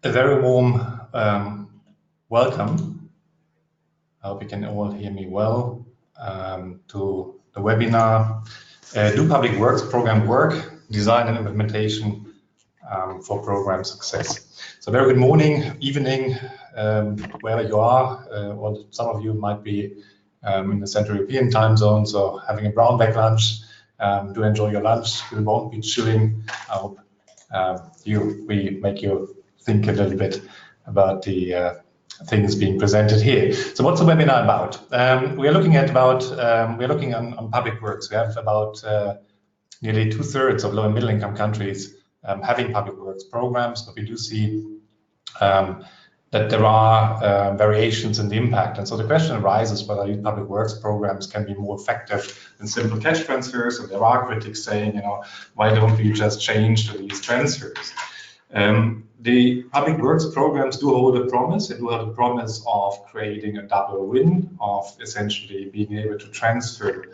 A very warm welcome. I hope you can all hear me well to the webinar, Do Public Works Program Work, Design and Implementation for Program Success. So very good morning, evening, wherever you are. Or some of you might be in the Central European time zone, so having a brown bag lunch. Do enjoy your lunch. It won't be chilling. I hope we make you think a little bit about the things being presented here. So what's the webinar about? We are looking on public works. We have about nearly 2/3 of low and middle income countries having public works programs, but we do see that there are variations in the impact. And so the question arises whether these public works programs can be more effective than simple cash transfers. So there are critics saying, why don't we just change to these transfers? The public works programs do hold a promise. They do have a promise of creating a double win, of essentially being able to transfer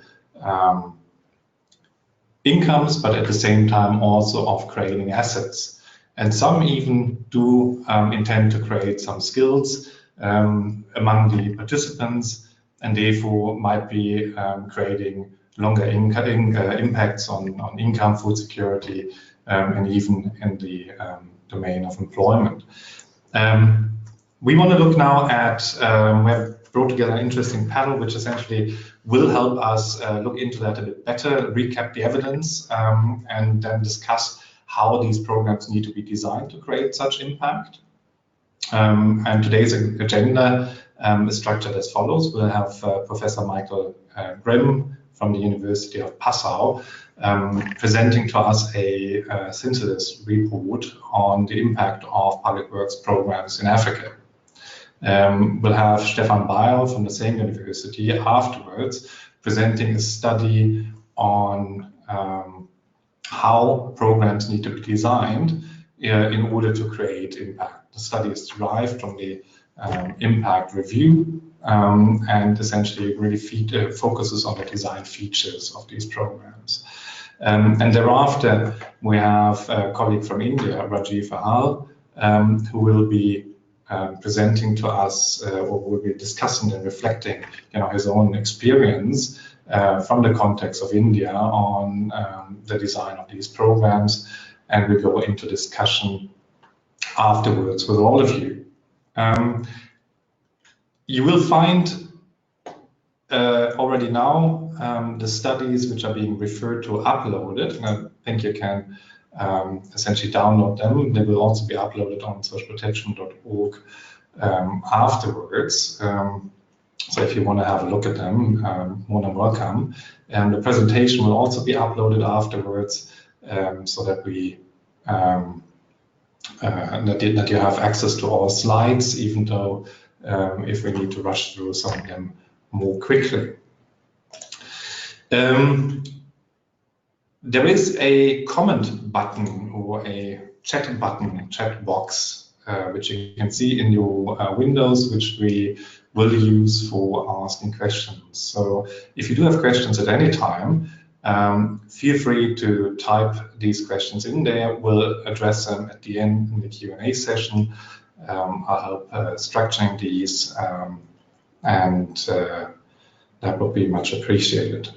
incomes, but at the same time also of creating assets. And some even do intend to create some skills among the participants, and therefore might be creating longer impacts on income, food security, and even in the domain of employment. We want to look now at, we have brought together an interesting panel which essentially will help us look into that a bit better, recap the evidence, and then discuss how these programs need to be designed to create such impact. And today's agenda is structured as follows. We'll have Professor Grimm from the University of Passau presenting to us a synthesis report on the impact of public works programs in Africa. We'll have Stefan Beierl from the same university afterwards presenting a study on how programs need to be designed in order to create impact. The study is derived from the impact review and essentially really focuses on the design features of these programs. And thereafter, we have a colleague from India, Beierl, who will be presenting to us, or will be discussing and reflecting, his own experience from the context of India on the design of these programs, and we go into discussion afterwards with all of you. You will find already now the studies which are being referred to uploaded, and I think you can essentially download them. They will also be uploaded on socialprotection.org afterwards. So if you want to have a look at them, more than welcome. And the presentation will also be uploaded afterwards, so that we that you have access to all slides, even though if we need to rush through some of them more quickly. There is a comment button or a chat button, chat box, which you can see in your windows, which we will use for asking questions. So if you do have questions at any time, feel free to type these questions in there. We'll address them at the end in the Q&A session. I'll help structuring these, and that will be much appreciated.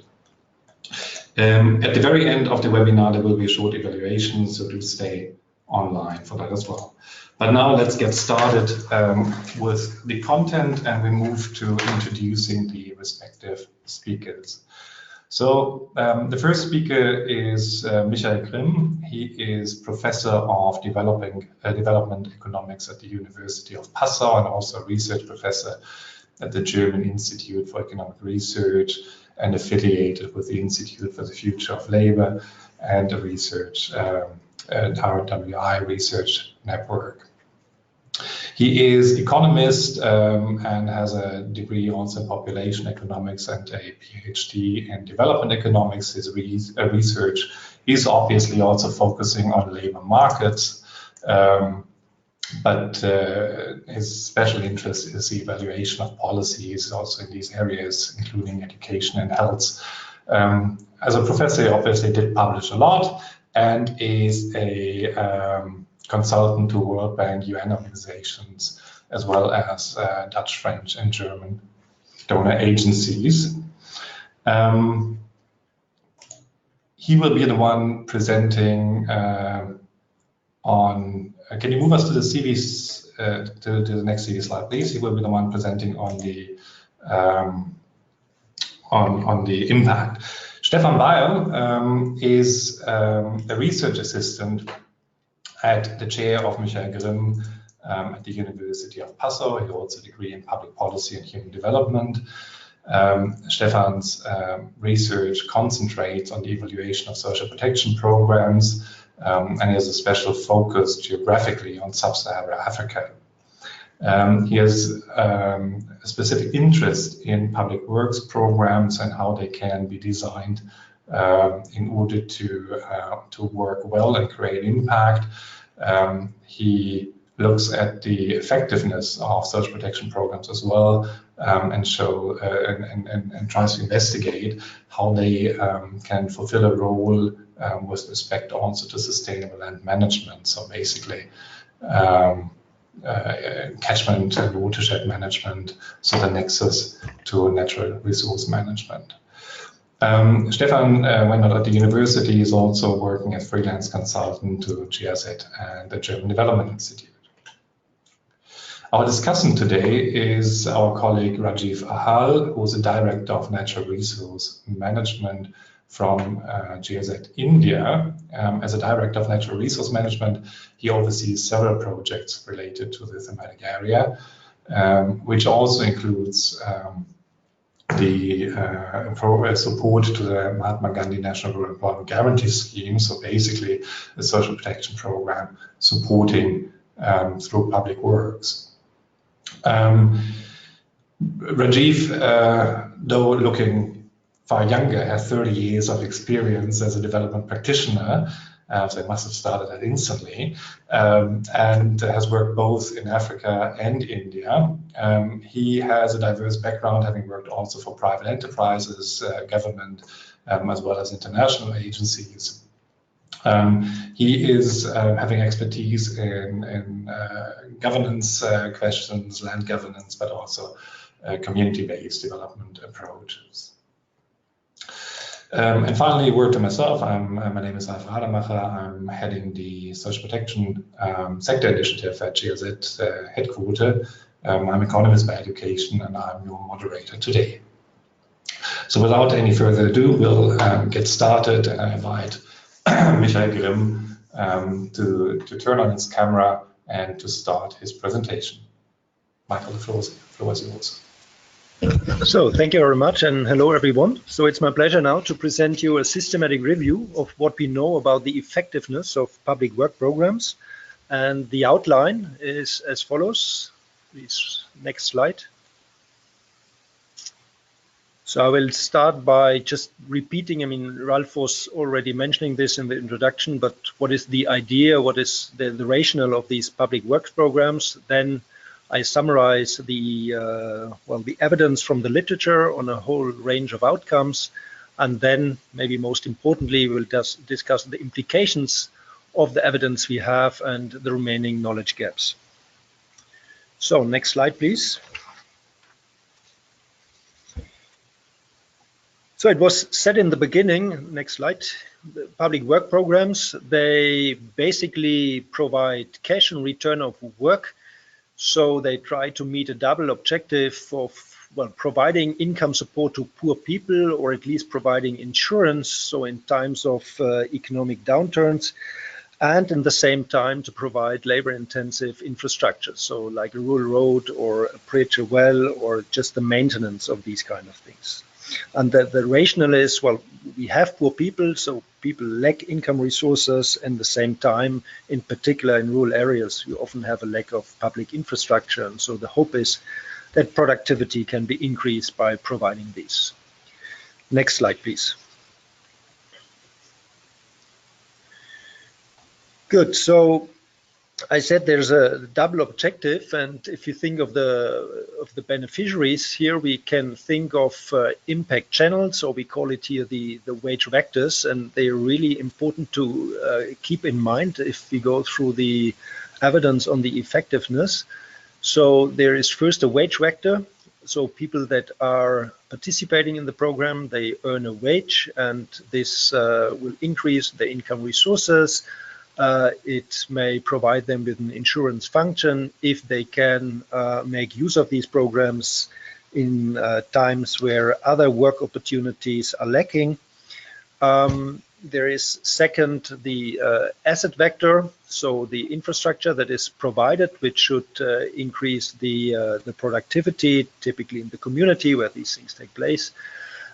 At the very end of the webinar, there will be a short evaluation, so do stay online for that as well. But now let's get started with the content, and we move to introducing the respective speakers. So the first speaker is Michael Grimm. He is Professor of Development Economics at the University of Passau and also a research professor at the German Institute for Economic Research and affiliated with the Institute for the Future of Labor and a research RWI research network. He is economist and has a degree also in population economics and a PhD in development economics. His research is obviously also focusing on labor markets, but his special interest is the evaluation of policies also in these areas, including education and health. As a professor, he obviously did publish a lot and is a consultant to World Bank, UN organizations, as well as Dutch, French, and German donor agencies. He will be the one presenting on. Can you move us to the CVs, to the next CV slide, please? He will be the one presenting on the impact. Stefan Beierl is a research assistant at the chair of Michael Grimm at the University of Passau. He holds a degree in public policy and human development. Stefan's research concentrates on the evaluation of social protection programs, and he has a special focus geographically on sub-Saharan Africa. He has a specific interest in public works programs and how they can be designed in order to work well and create impact. He looks at the effectiveness of social protection programs as well, and tries to investigate how they can fulfill a role with respect also to sustainable land management. So basically, catchment and watershed management, so the nexus to natural resource management. Stefan, when not at the university, is also working as freelance consultant to GIZ and the German Development Institute. Our discussant today is our colleague Rajiv Ahal, who is a director of natural resource management from GIZ India. As a director of natural resource management, he oversees several projects related to the thematic area, which also includes the support to the Mahatma Gandhi National Rural Employment Guarantee Scheme, so basically a social protection program supporting through public works. Rajiv, though looking far younger, has 30 years of experience as a development practitioner, so he must have started that instantly, and has worked both in Africa and India. He has a diverse background, having worked also for private enterprises, government, as well as international agencies. He is having expertise in governance questions, land governance, but also community-based development approaches. And finally, a word to myself. My name is Ralf Rademacher. I'm heading the Social Protection Sector Initiative at GIZ headquarters. I'm economist by education, and I'm your moderator today. So without any further ado, we'll get started, and I invite Michael Grimm to turn on his camera and to start his presentation. Michael, the floor is yours. So thank you very much, and hello everyone. So it's my pleasure now to present you a systematic review of what we know about the effectiveness of public work programs. And the outline is as follows. Please, next slide. So I will start by just repeating, Ralf was already mentioning this in the introduction, but what is the idea, what is the rationale of these public works programs? Then I summarize the evidence from the literature on a whole range of outcomes, and then maybe most importantly, we'll just discuss the implications of the evidence we have and the remaining knowledge gaps. So next slide, please. So it was said in the beginning, next slide, the public work programs, they basically provide cash in return of work. So they try to meet a double objective of providing income support to poor people, or at least providing insurance, so in times of economic downturns, and in the same time to provide labor-intensive infrastructure, so like a rural road or a bridge, a well, or just the maintenance of these kind of things. And the rationale is, we have poor people, so people lack income resources, and at the same time, in particular in rural areas, you often have a lack of public infrastructure. And so the hope is that productivity can be increased by providing these. Next slide, please. Good. So I said there's a double objective, and if you think of the beneficiaries here, we can think of impact channels, or we call it here the wage vectors, and they are really important to keep in mind if we go through the evidence on the effectiveness. So there is first a wage vector. So people that are participating in the program, they earn a wage, and this will increase the income resources. It may provide them with an insurance function if they can make use of these programs in times where other work opportunities are lacking. There is second the asset vector, so the infrastructure that is provided, which should increase the productivity, typically in the community where these things take place.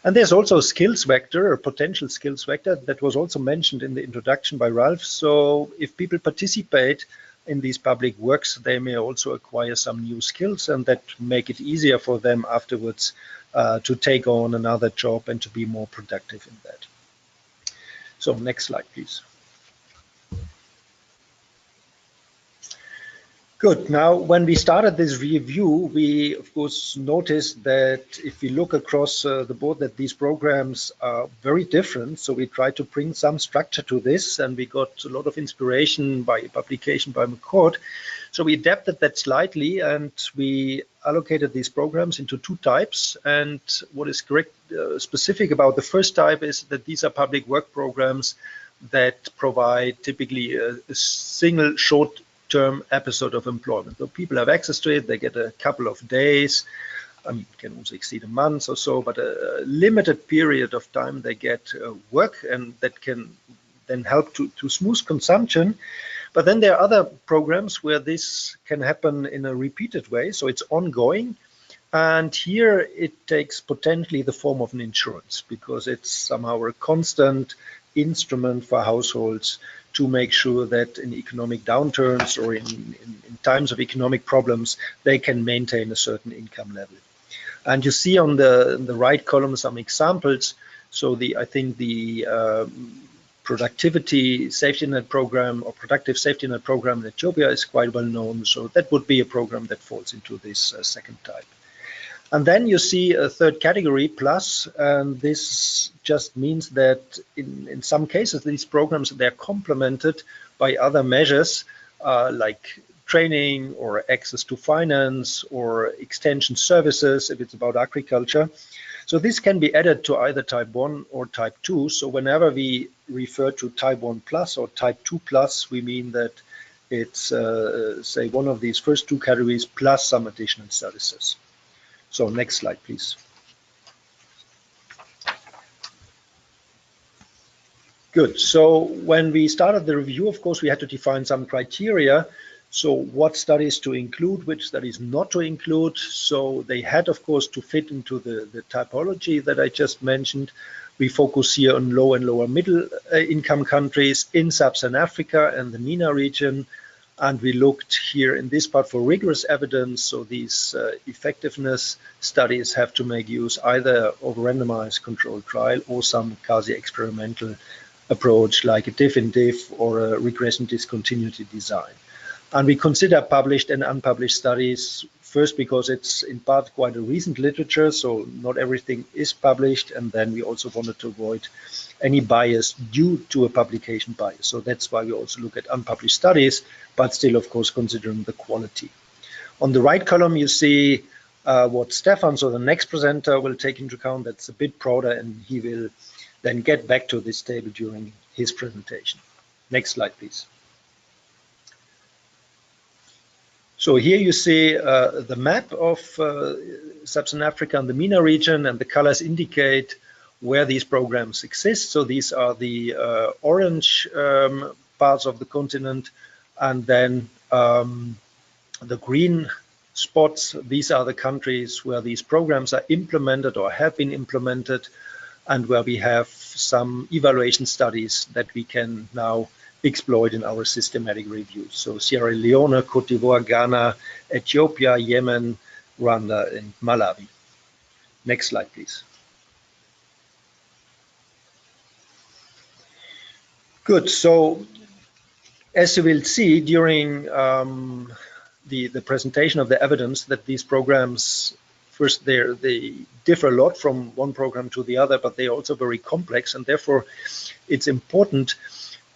And there's also a skills vector, or potential skills vector, that was also mentioned in the introduction by Ralph. So if people participate in these public works, they may also acquire some new skills, and that make it easier for them afterwards to take on another job and to be more productive in that. So next slide, please. Good. Now, when we started this review, we of course noticed that if we look across the board, that these programs are very different. So we tried to bring some structure to this, and we got a lot of inspiration by a publication by McCord. So we adapted that slightly, and we allocated these programs into two types. And what is correct, specific about the first type is that these are public work programs that provide typically a single short-term episode of employment. So people have access to it, they get a couple of days, I mean, it can also exceed a month or so, but a limited period of time they get work, and that can then help to smooth consumption. But then there are other programs where this can happen in a repeated way, so it's ongoing. And here it takes potentially the form of an insurance, because it's somehow a constant instrument for households to make sure that in economic downturns or in times of economic problems, they can maintain a certain income level. And you see on the right column some examples. So I think the productivity safety net program, or productive safety net program in Ethiopia, is quite well known. So that would be a program that falls into this second type. And then you see a third category, plus, and this just means that in some cases, these programs, they're complemented by other measures like training or access to finance or extension services if it's about agriculture. So this can be added to either type 1 or type 2. So whenever we refer to type 1 plus or type 2 plus, we mean that it's, say, one of these first two categories plus some additional services. So next slide, please. Good. So when we started the review, of course, we had to define some criteria. So what studies to include, which studies not to include. So they had, of course, to fit into the typology that I just mentioned. We focus here on low and lower middle income countries in Sub-Saharan Africa and the MENA region. And we looked here in this part for rigorous evidence. So these effectiveness studies have to make use either of a randomized controlled trial or some quasi-experimental approach like a diff in diff or a regression discontinuity design. And we consider published and unpublished studies, first because it's in part quite a recent literature, so not everything is published, and then we also wanted to avoid any bias due to a publication bias. So that's why we also look at unpublished studies, but still, of course, considering the quality. On the right column, you see what Stefan, so the next presenter, will take into account. That's a bit broader, and he will then get back to this table during his presentation. Next slide, please. So here you see the map of Sub-Saharan Africa and the MENA region, and the colors indicate where these programs exist. So these are the orange parts of the continent, and then the green spots, these are the countries where these programs are implemented or have been implemented, and where we have some evaluation studies that we can now exploit in our systematic review. So Sierra Leone, Cote d'Ivoire, Ghana, Ethiopia, Yemen, Rwanda, and Malawi. Next slide, please. Good. So As you will see during the presentation of the evidence, that these programs, first they differ a lot from one program to the other, but they are also very complex, and therefore it's important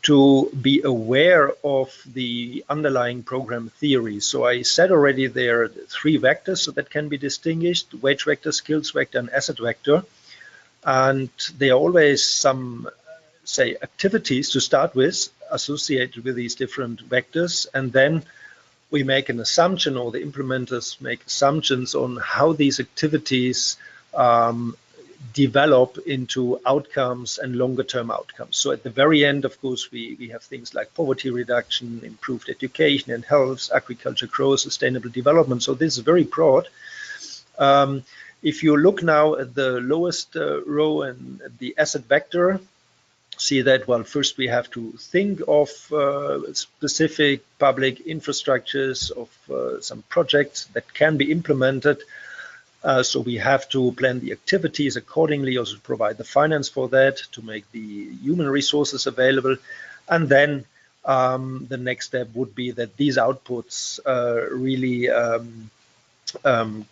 to be aware of the underlying program theory. So I said already there are three vectors that can be distinguished: wage vector, skills vector, and asset vector. And there are always some, say, activities to start with associated with these different vectors, and then we make an assumption, or the implementers make assumptions on how these activities develop into outcomes and longer term outcomes. So at the very end, of course, we have things like poverty reduction, improved education and health, agriculture growth, sustainable development. So this is very broad. If you look now at the lowest row and the asset vector, see that, well, first we have to think of specific public infrastructures, of some projects that can be implemented. So we have to plan the activities accordingly, also provide the finance for that, to make the human resources available. And then the next step would be that these outputs really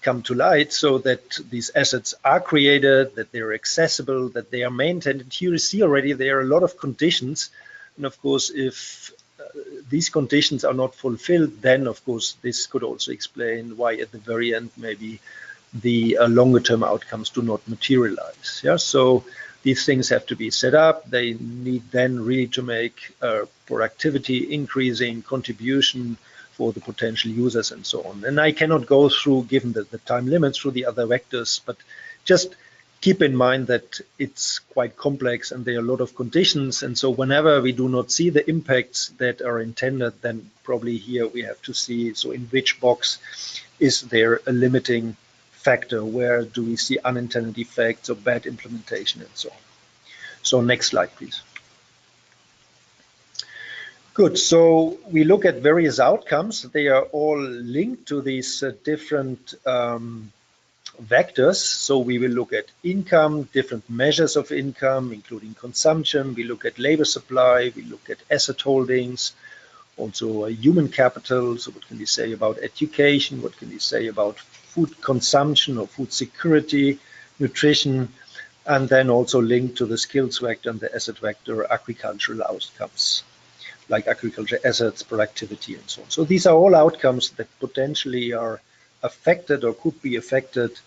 come to light, so that these assets are created, that they're accessible, that they are maintained. And here you see already there are a lot of conditions. And of course, if these conditions are not fulfilled, then of course this could also explain why at the very end maybe the longer term outcomes do not materialize. Yeah, so these things have to be set up. They need then really to make productivity increasing contribution for the potential users and so on. And I cannot go through, given the time limits, through the other vectors, but just keep in mind that it's quite complex and there are a lot of conditions. And so whenever we do not see the impacts that are intended, then probably here we have to see, so in which box is there a limiting factor? Where do we see unintended effects or bad implementation and so on? So next slide, please. Good, so we look at various outcomes. They are all linked to these different vectors. So we will look at income, different measures of income, including consumption. We look at labor supply, we look at asset holdings, also human capital. So what can we say about education? What can we say about food consumption or food security, nutrition, and then also linked to the skills vector and the asset vector, agricultural outcomes, like agriculture assets, productivity, and so on. So these are all outcomes that potentially are affected or could be affected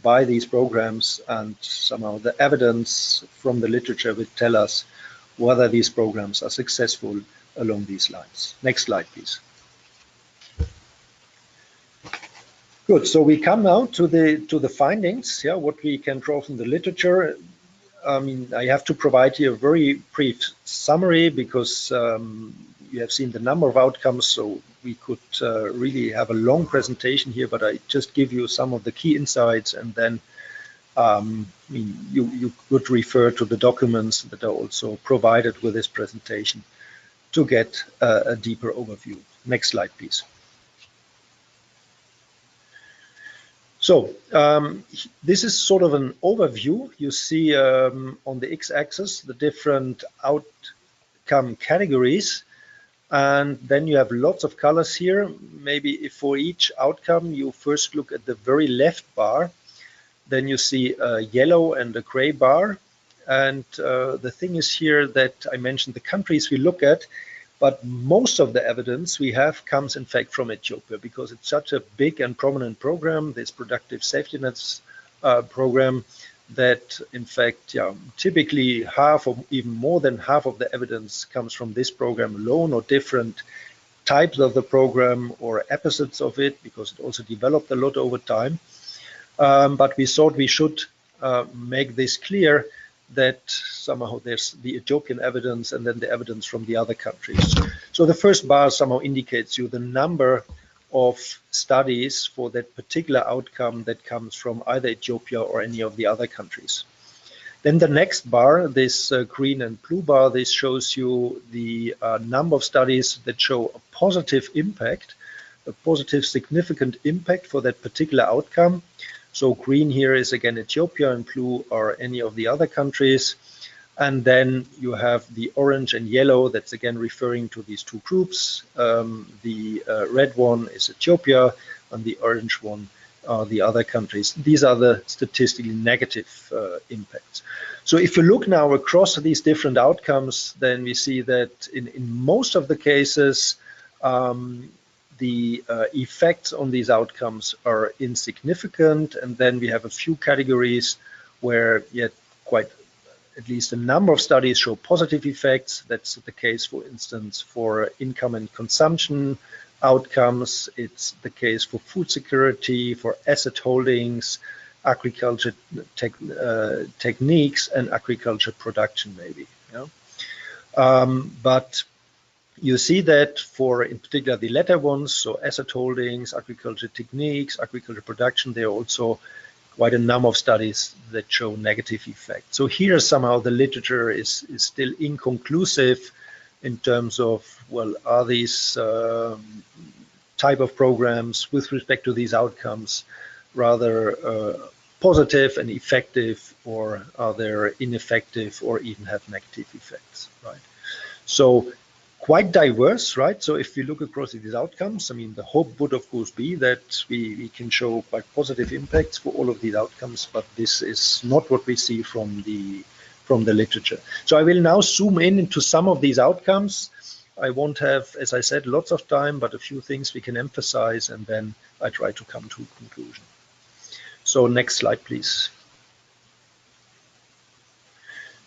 by these programs, and somehow the evidence from the literature will tell us whether these programs are successful along these lines. Next slide, please. Good, so we come now to the findings, yeah, what we can draw from the literature. I mean, I have to provide here a very brief summary because you have seen the number of outcomes, so we could really have a long presentation here, but I just give you some of the key insights, and then you could refer to the documents that are also provided with this presentation to get a deeper overview. Next slide, please. So this is sort of an overview. You see on the x-axis the different outcome categories, and then you have lots of colors here. Maybe if for each outcome you first look at the very left bar, then you see a yellow and a gray bar. And the thing is here that I mentioned the countries we look at, but most of the evidence we have comes in fact from Ethiopia, because it's such a big and prominent program, this productive safety nets program, that in fact, yeah, typically half or even more than half of the evidence comes from this program alone, or different types of the program or episodes of it, because it also developed a lot over time. But we thought we should make this clear, that somehow there's the Ethiopian evidence and then the evidence from the other countries. So the first bar somehow indicates you the number of studies for that particular outcome that comes from either Ethiopia or any of the other countries. Then the next bar, this green and blue bar, this shows you the number of studies that show a positive impact, a positive significant impact for that particular outcome. So green here is again Ethiopia, and blue are any of the other countries. And then you have the orange and yellow, that's again referring to these two groups. The red one is Ethiopia, and the orange one are the other countries. These are the statistically negative impacts. So if you look now across these different outcomes, then we see that in most of the cases, the effects on these outcomes are insignificant. And then we have a few categories where yet quite at least a number of studies show positive effects. That's the case, for instance, for income and consumption outcomes. It's the case for food security, for asset holdings, agriculture techniques, and agriculture production, maybe. But you see that for, in particular, the latter ones, so asset holdings, agriculture techniques, agriculture production, there are also quite a number of studies that show negative effects. So here somehow the literature is still inconclusive in terms of, well, are these type of programs with respect to these outcomes rather positive and effective, or are they ineffective or even have negative effects, right? So quite diverse, right? So if we look across these outcomes, I mean, the hope would of course be that we can show quite positive impacts for all of these outcomes, but this is not what we see from the literature. So I will now zoom in into some of these outcomes. I won't have, as I said, lots of time, but a few things we can emphasize, and then I try to come to a conclusion. So next slide, please.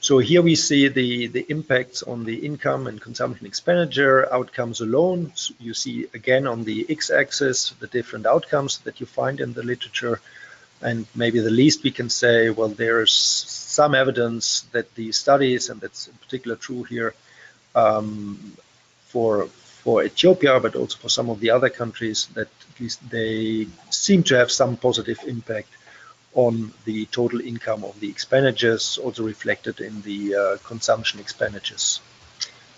So here we see the impacts on the income and consumption expenditure outcomes alone. So you see again on the x-axis the different outcomes that you find in the literature. And maybe the least we can say, well, there's some evidence that the studies, and that's in particular true here for Ethiopia, but also for some of the other countries, that at least they seem to have some positive impact on the total income of the expenditures, also reflected in the consumption expenditures.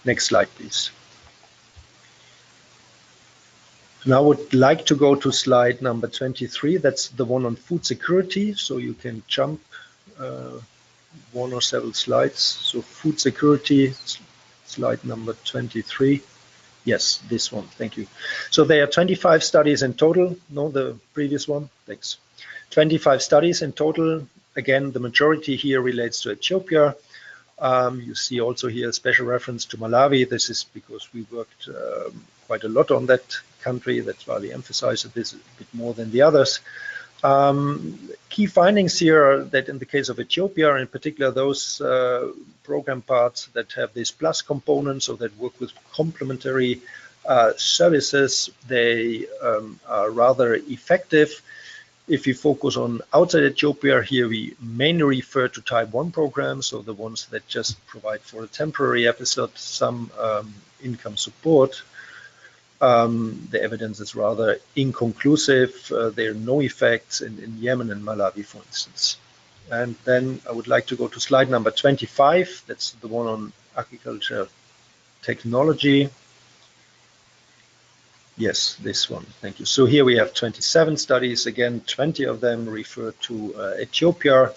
Next slide, please. Now I would like to go to slide number 23. That's the one on food security. So you can jump one or several slides. So food security, slide number 23. Yes, this one, thank you. So there are 25 studies in total. No, the previous one, thanks. 25 studies in total. Again, the majority here relates to Ethiopia. You see also here a special reference to Malawi. This is because we worked quite a lot on that country. That's why we emphasize this a bit more than the others. Key findings here are that in the case of Ethiopia, in particular those program parts that have this plus component, so that work with complementary services, they are rather effective. If you focus on outside Ethiopia, here we mainly refer to type 1 programs, so the ones that just provide for a temporary episode some income support. The evidence is rather inconclusive. There are no effects in Yemen and Malawi, for instance. And then I would like to go to slide number 25. That's the one on agriculture technology. Yes, this one, thank you. So here we have 27 studies, again, 20 of them refer to Ethiopia.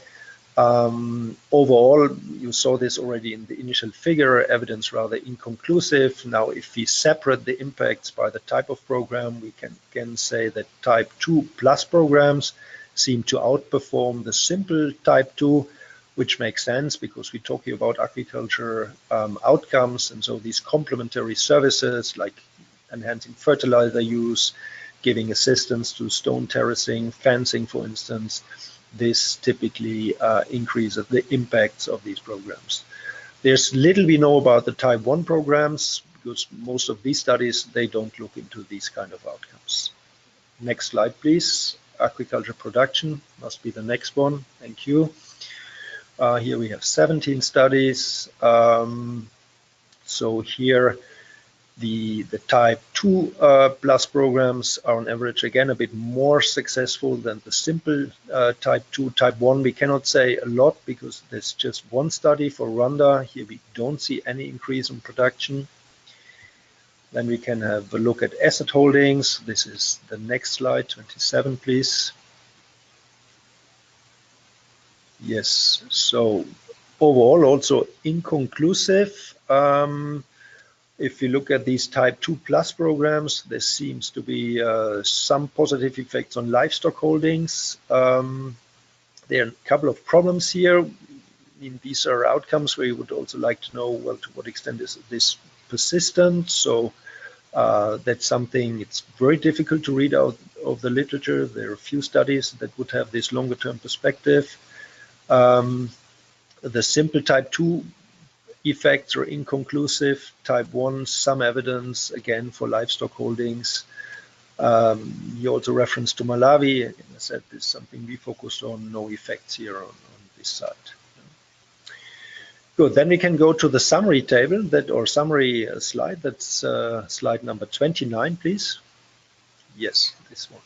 Overall, you saw this already in the initial figure, evidence rather inconclusive. Now, if we separate the impacts by the type of program, we can again say that type 2 plus programs seem to outperform the simple type 2, which makes sense because we're talking about agriculture outcomes. And so these complementary services like enhancing fertilizer use, giving assistance to stone terracing, fencing, for instance, this typically increases the impacts of these programs. There's little we know about the type 1 programs because most of these studies, they don't look into these kind of outcomes. Next slide, please. Agriculture production must be the next one. Thank you. Here we have 17 studies. So here, the type 2 plus programs are on average again a bit more successful than the simple type 2. Type 1 we cannot say a lot because there's just one study for Rwanda. Here we don't see any increase in production. Then we can have a look at asset holdings. This is the next slide, 27 please. Yes, so overall also inconclusive. If you look at these type 2 plus programs, there seems to be some positive effects on livestock holdings. There are a couple of problems here. I mean, these are outcomes where you would also like to know, well, to what extent is this persistent? So that's something it's very difficult to read out of the literature. There are a few studies that would have this longer term perspective. The simple type 2 effects are inconclusive. Type 1, some evidence, again, for livestock holdings. You also referenced to Malawi. I said this is something we focused on, no effects here on this side. Good, then we can go to the summary table, summary slide. That's slide number 29, please. Yes, this one.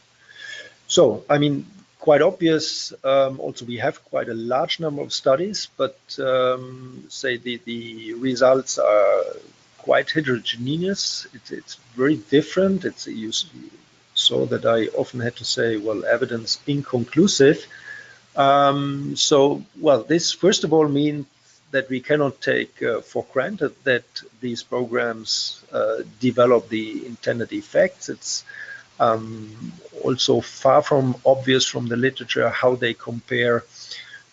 So, I mean, quite obvious. Also, we have quite a large number of studies, but say the results are quite heterogeneous. It's very different. You saw that I often had to say, well, evidence inconclusive. So, well, this first of all means that we cannot take for granted that these programs develop the intended effects. It's also far from obvious from the literature how they compare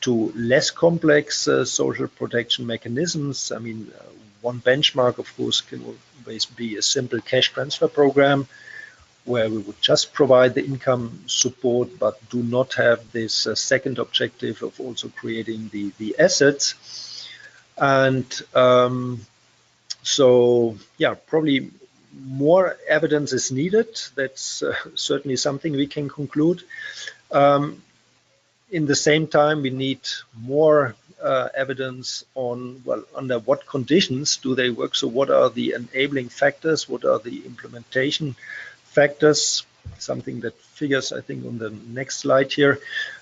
to less complex social protection mechanisms. I mean, one benchmark, of course, can always be a simple cash transfer program where we would just provide the income support but do not have this second objective of also creating the assets. And so, yeah, probably more evidence is needed. That's certainly something we can conclude. In the same time, we need more evidence on, well, under what conditions do they work? So what are the enabling factors? What are the implementation factors? Something that figures, I think, on the next slide here,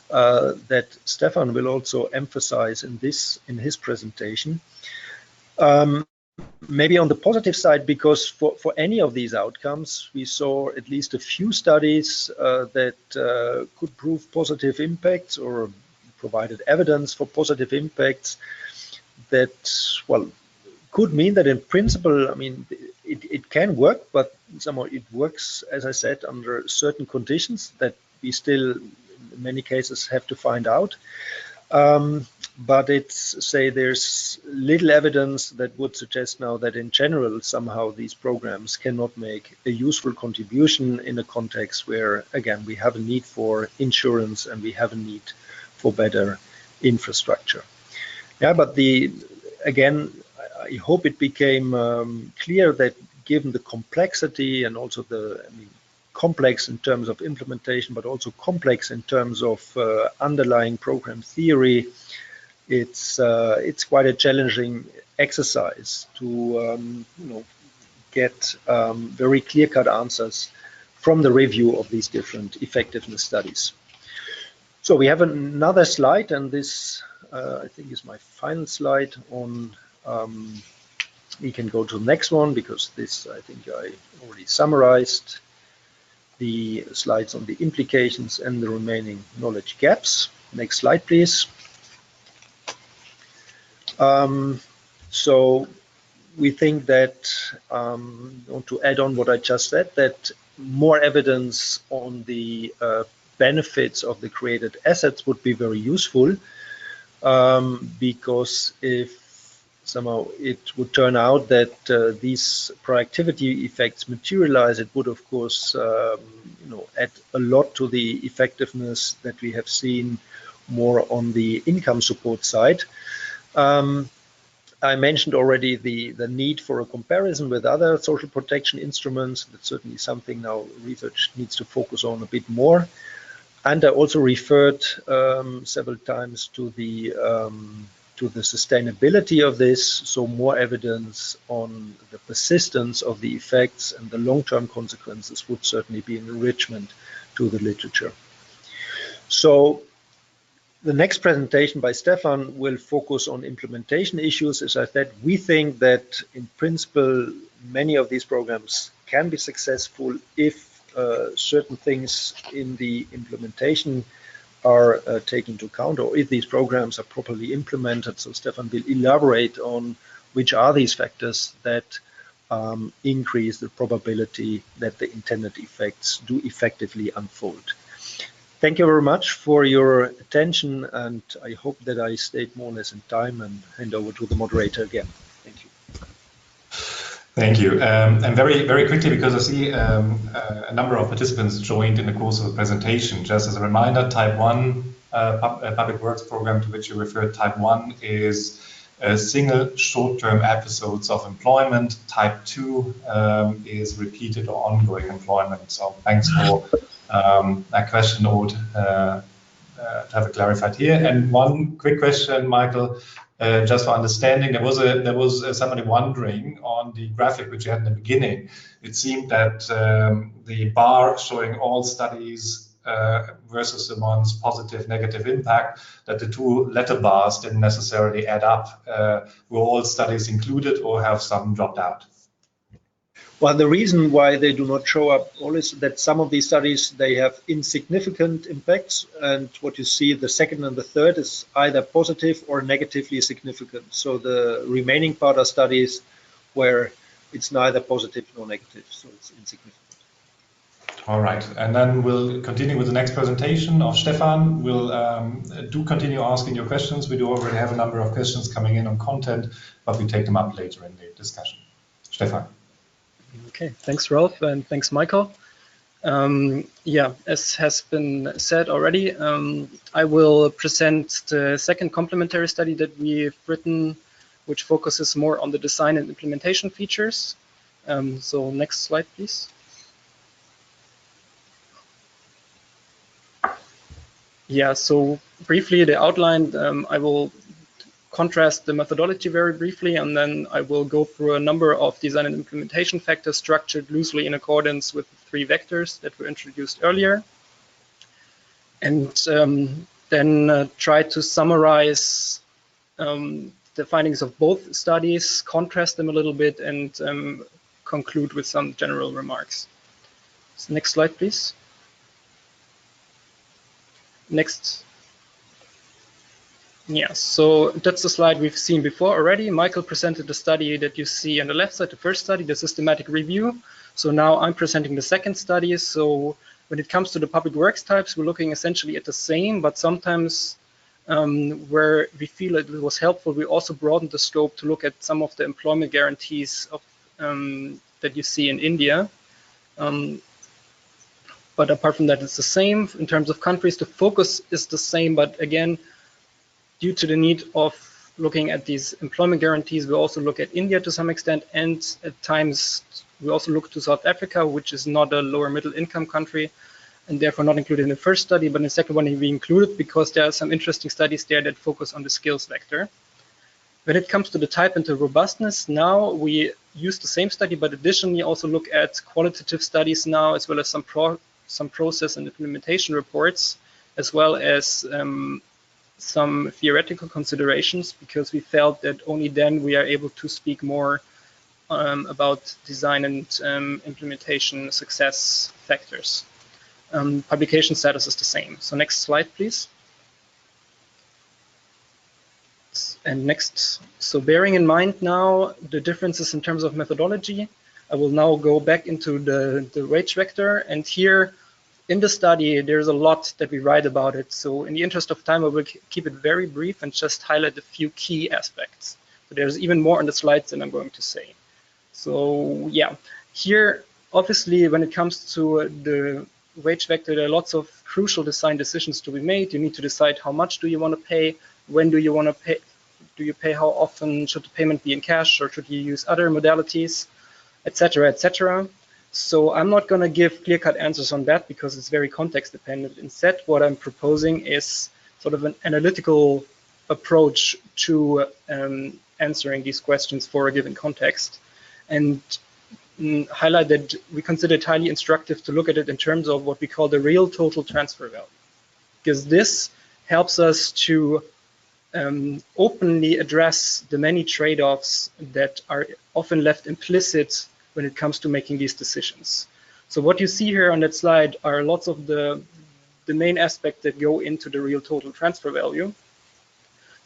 that Stefan will also emphasize in his presentation. Maybe on the positive side, because for any of these outcomes, we saw at least a few studies that could prove positive impacts or provided evidence for positive impacts that, well, could mean that in principle, I mean, it can work, but somehow it works, as I said, under certain conditions that we still, in many cases, have to find out. But there's little evidence that would suggest now that in general, somehow these programs cannot make a useful contribution in a context where, again, we have a need for insurance and we have a need for better infrastructure. Yeah, but again, I hope it became clear that given the complexity and also complex in terms of implementation, but also complex in terms of underlying program theory, it's quite a challenging exercise to get very clear-cut answers from the review of these different effectiveness studies. So we have another slide, and this I think is my final slide on. We can go to the next one because this I think I already summarized the slides on the implications and the remaining knowledge gaps. Next slide, please. So we think that, to add on what I just said, that more evidence on the benefits of the created assets would be very useful, because if somehow it would turn out that these productivity effects materialize, it would of course add a lot to the effectiveness that we have seen more on the income support side. I mentioned already the need for a comparison with other social protection instruments. That's certainly something now research needs to focus on a bit more. And I also referred several times to the sustainability of this, so more evidence on the persistence of the effects and the long-term consequences would certainly be an enrichment to the literature. So the next presentation by Stefan will focus on implementation issues. As I said, we think that in principle, many of these programs can be successful if certain things in the implementation are taken into account, or if these programs are properly implemented. So Stefan will elaborate on which are these factors that increase the probability that the intended effects do effectively unfold. Thank you very much for your attention, and I hope that I stayed more or less in time, and hand over to the moderator again. Thank you. Thank you. And very quickly, because I see a number of participants joined in the course of the presentation. Just as a reminder, Type 1 public works program to which you referred, Type 1 is single short-term episodes of employment. Type 2 is repeated or ongoing employment. So thanks for that question, Aude, to have it clarified here. And one quick question, Michael, just for understanding, there was somebody wondering on the graphic which you had in the beginning. It seemed that the bar showing all studies versus the ones positive, negative impact, that the two letter bars didn't necessarily add up. Were all studies included or have some dropped out? Well, the reason why they do not show up all is that some of these studies, they have insignificant impacts, and what you see, the second and the third, is either positive or negatively significant. So the remaining part are studies where it's neither positive nor negative, so it's insignificant. All right, and then we'll continue with the next presentation of Stefan. We'll do continue asking your questions. We do already have a number of questions coming in on content, but we take them up later in the discussion. Stefan. Okay, thanks, Rolf, and thanks, Michael. Yeah, as has been said already, I will present the second complementary study that we've written, which focuses more on the design and implementation features. So next slide, please. Yeah, so briefly, the outline, I will contrast the methodology very briefly, and then I will go through a number of design and implementation factors structured loosely in accordance with the 3 vectors that were introduced earlier. And then try to summarize the findings of both studies, contrast them a little bit, and conclude with some general remarks. So next slide, please. Next. Yeah, so that's the slide we've seen before already. Michael presented the study that you see on the left side, the first study, the systematic review. So now I'm presenting the second study. So when it comes to the public works types, we're looking essentially at the same, but sometimes where we feel it was helpful, we also broadened the scope to look at some of the employment guarantees of, that you see in India. But apart from that, it's the same. In terms of countries, the focus is the same, but again, due to the need of looking at these employment guarantees, we also look at India to some extent, and at times we also look to South Africa, which is not a lower middle income country, and therefore not included in the first study, but in the second one we included because there are some interesting studies there that focus on the skills vector. When it comes to the type and the robustness, now we use the same study, but additionally also look at qualitative studies now, as well as some process and implementation reports, as well as some theoretical considerations, because we felt that only then we are able to speak more about design and implementation success factors. Publication status is the same. So next slide, please. And next, so bearing in mind now the differences in terms of methodology, I will now go back into the wage vector, and here in the study, there's a lot that we write about it. So in the interest of time, I will keep it very brief and just highlight a few key aspects. But there's even more on the slides than I'm going to say. So yeah, here, obviously, when it comes to the wage vector, there are lots of crucial design decisions to be made. You need to decide how much do you want to pay, when do you want to pay, do you pay, how often, should the payment be in cash, or should you use other modalities, etc., etc. So I'm not going to give clear-cut answers on that because it's very context dependent. Instead, what I'm proposing is sort of an analytical approach to answering these questions for a given context, and highlight that we consider it highly instructive to look at it in terms of what we call the real total transfer value, because this helps us to openly address the many trade-offs that are often left implicit when it comes to making these decisions. So what you see here on that slide are lots of the the main aspects that go into the real total transfer value.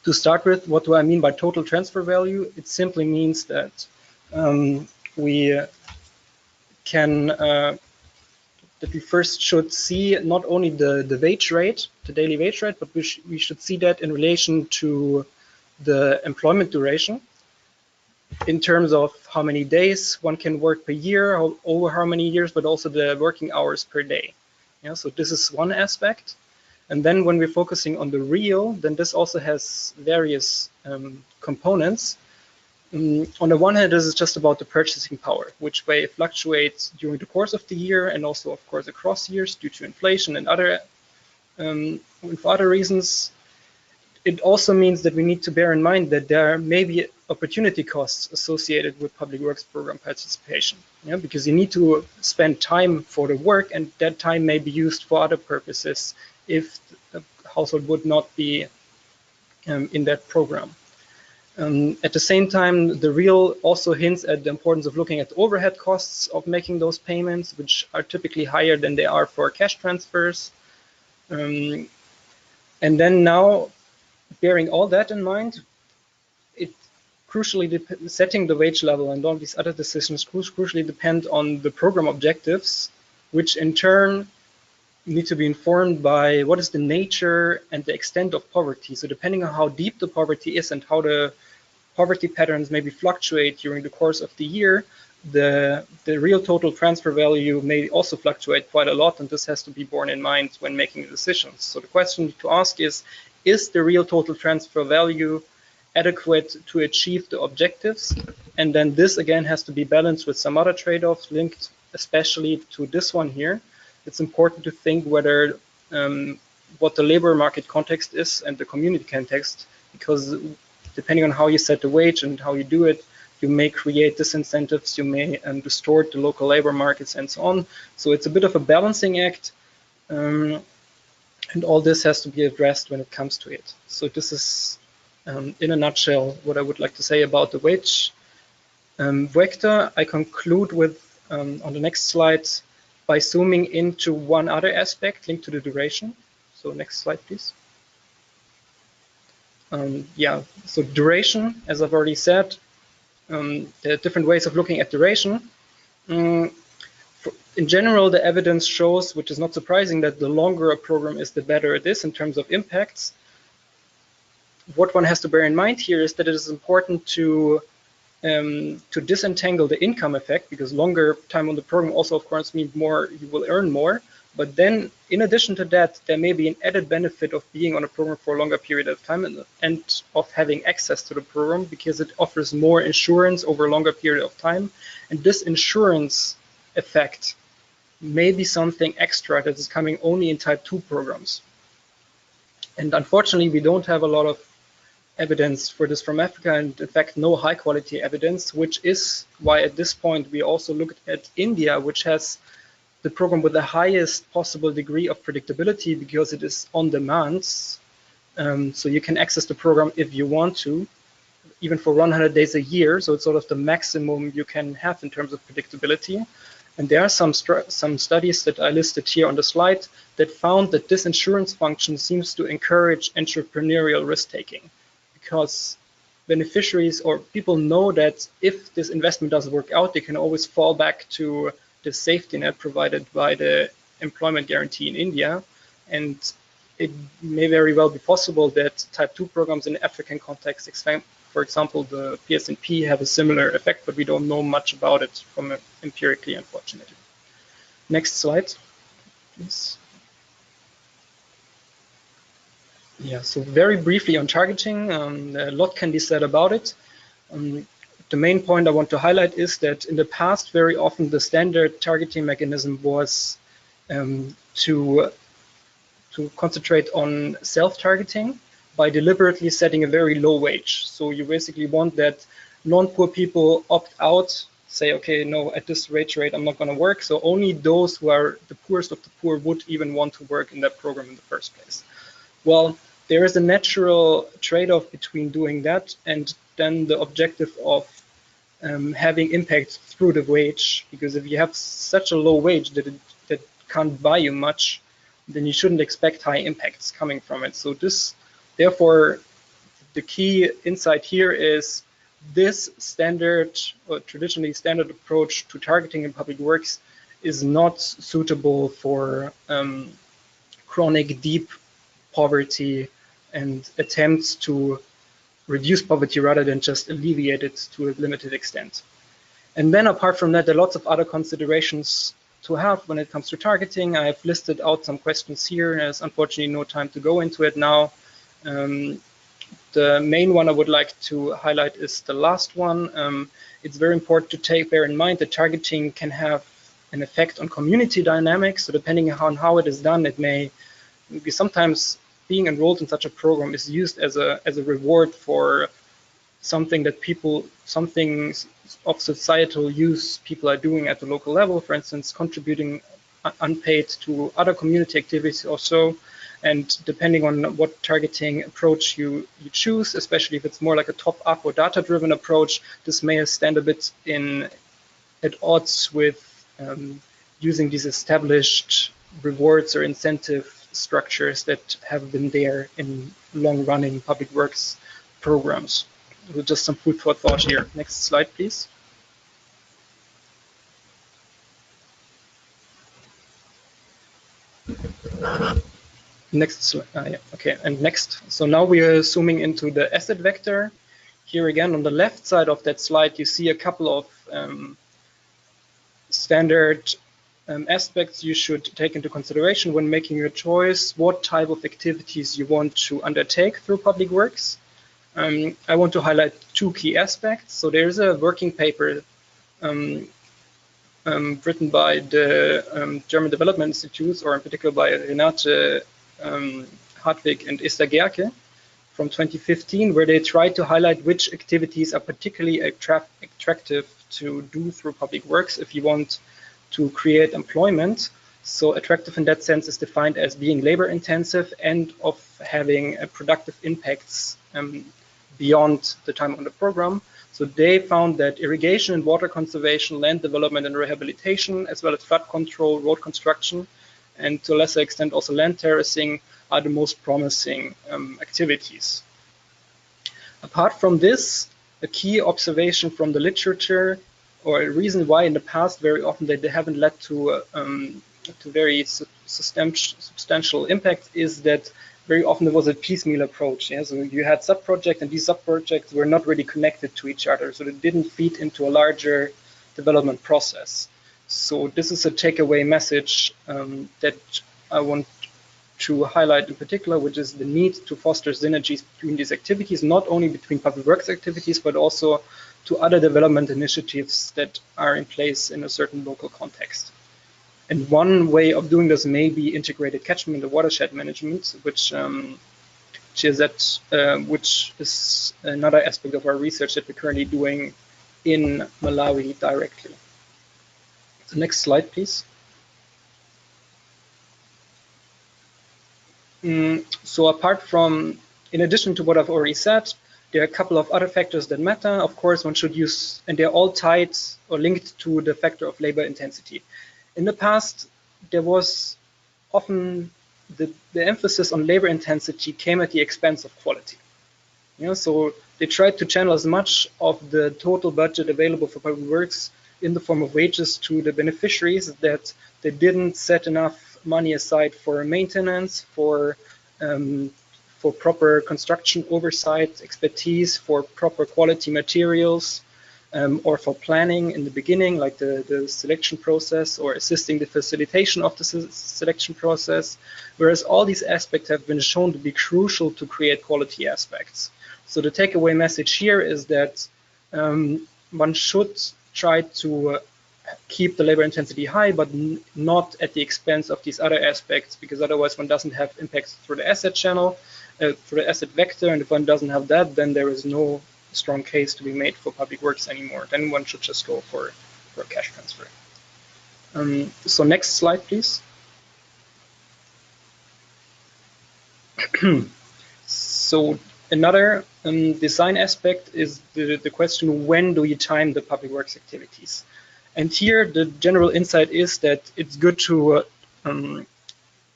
To start with, what do I mean by total transfer value? It simply means that we can that we first should see not only the wage rate, the daily wage rate, but we should see that in relation to the employment duration in terms of how many days one can work per year, over how many years, but also the working hours per day. Yeah, so this is one aspect. And then when we're focusing on the real, then this also has various components. On the one hand, this is just about the purchasing power, which way it fluctuates during the course of the year and also, of course, across years due to inflation and for other reasons. It also means that we need to bear in mind that there may be opportunity costs associated with public works program participation, yeah? Because you need to spend time for the work, and that time may be used for other purposes if the household would not be in that program. At the same time, the real also hints at the importance of looking at the overhead costs of making those payments, which are typically higher than they are for cash transfers. And then now, bearing all that in mind, it crucially setting the wage level and all these other decisions crucially depend on the program objectives, which in turn need to be informed by what is the nature and the extent of poverty. So depending on how deep the poverty is and how the poverty patterns maybe fluctuate during the course of the year, the real total transfer value may also fluctuate quite a lot, and this has to be borne in mind when making decisions. So the question to ask is the real total transfer value adequate to achieve the objectives? And then this again has to be balanced with some other trade-offs linked especially to this one here. It's important to think whether what the labor market context is and the community context, because depending on how you set the wage and how you do it, you may create disincentives, you may distort the local labor markets and so on. So it's a bit of a balancing act, and all this has to be addressed when it comes to it. So this is, in a nutshell, what I would like to say about the wage vector. I conclude with, on the next slide, by zooming into one other aspect linked to the duration. So next slide, please. Yeah, so duration, as I've already said, there are different ways of looking at duration. In general, the evidence shows, which is not surprising, that the longer a program is, the better it is in terms of impacts. What one has to bear in mind here is that it is important to disentangle the income effect, because longer time on the program also, of course, means more, you will earn more. But then, in addition to that, there may be an added benefit of being on a program for a longer period of time and of having access to the program, because it offers more insurance over a longer period of time. And this insurance effect may be something extra that is coming only in type 2 programs. And unfortunately, we don't have a lot of evidence for this from Africa, and in fact, no high quality evidence, which is why at this point we also looked at India, which has the program with the highest possible degree of predictability because it is on demand. So you can access the program if you want to, even for 100 days a year. So it's sort of the maximum you can have in terms of predictability. And there are some studies that I listed here on the slide that found that this insurance function seems to encourage entrepreneurial risk-taking, because beneficiaries or people know that if this investment doesn't work out, they can always fall back to the safety net provided by the employment guarantee in India. And it may very well be possible that type 2 programs in the African context, for example, the PSNP, have a similar effect, but we don't know much about it from empirically, unfortunately. Next slide, please. Yeah, so very briefly on targeting, a lot can be said about it. The main point I want to highlight is that in the past, very often the standard targeting mechanism was to concentrate on self-targeting by deliberately setting a very low wage. So you basically want that non-poor people opt out, say, okay, no, at this wage rate, I'm not going to work. So only those who are the poorest of the poor would even want to work in that program in the first place. Well, there is a natural trade-off between doing that and then the objective of having impact through the wage, because if you have such a low wage that can't buy you much, then you shouldn't expect high impacts coming from it. So this, therefore, the key insight here is this standard or traditionally standard approach to targeting in public works is not suitable for chronic deep poverty and attempts to reduce poverty rather than just alleviate it to a limited extent. And then apart from that, there are lots of other considerations to have when it comes to targeting. I've listed out some questions here. There's unfortunately no time to go into it now. The main one I would like to highlight is the last one. It's very important to bear in mind that targeting can have an effect on community dynamics. So depending on how it is done, it may be sometimes being enrolled in such a program is used as a reward for something that something of societal use people are doing at the local level, for instance, contributing unpaid to other community activities or so. And depending on what targeting approach you choose, especially if it's more like a top-up or data-driven approach, this may stand a bit at odds with using these established rewards or incentive structures that have been there in long-running public works programs. So just some food for thought here. Next slide, please. Next slide. Yeah, okay, and next. So now we are zooming into the asset vector. Here again, on the left side of that slide, you see a couple of standard aspects you should take into consideration when making your choice, what type of activities you want to undertake through public works. I want to highlight two key aspects. So there's a working paper written by the German Development Institutes, or in particular by Renate Hartwig and Esther Gerke from 2015, where they tried to highlight which activities are particularly attractive to do through public works if you want to create employment. So attractive in that sense is defined as being labor intensive and of having productive impacts beyond the time on the program. So they found that irrigation and water conservation, land development and rehabilitation, as well as flood control, road construction, and to a lesser extent also land terracing are the most promising activities. Apart from this, a key observation from the literature, or a reason why in the past very often they haven't led to very substantial impact, is that very often there was a piecemeal approach. Yeah? So you had sub-projects, and these sub-projects were not really connected to each other, so they didn't feed into a larger development process. So this is a takeaway message that I want to highlight in particular, which is the need to foster synergies between these activities, not only between public works activities, but also to other development initiatives that are in place in a certain local context. And one way of doing this may be integrated catchment and watershed management, which is another aspect of our research that we're currently doing in Malawi directly. The next slide, please. So apart from, in addition to what I've already said, there are a couple of other factors that matter. Of course, one should use, and they're all tied or linked to the factor of labor intensity. In the past, there was often the emphasis on labor intensity came at the expense of quality. You know, so they tried to channel as much of the total budget available for public works in the form of wages to the beneficiaries that they didn't set enough money aside for maintenance, for proper construction oversight, expertise, for proper quality materials, or for planning in the beginning, like the selection process, or assisting the facilitation of the selection process, whereas all these aspects have been shown to be crucial to create quality aspects. So the takeaway message here is that one should try to keep the labor intensity high, but not at the expense of these other aspects, because otherwise one doesn't have impacts through the asset channel, through the asset vector, and if one doesn't have that, then there is no strong case to be made for public works anymore. Then one should just go for a cash transfer. So next slide, please. So another design aspect is the question, when do you time the public works activities? And here the general insight is that it's good to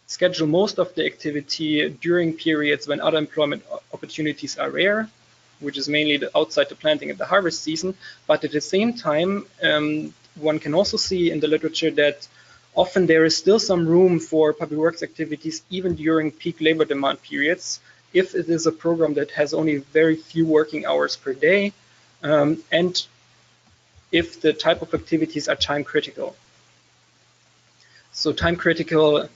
schedule most of the activity during periods when other employment opportunities are rare, which is mainly outside the planting and the harvest season. But at the same time, one can also see in the literature that often there is still some room for public works activities even during peak labor demand periods, if it is a program that has only very few working hours per day, and if the type of activities are time critical. So time critical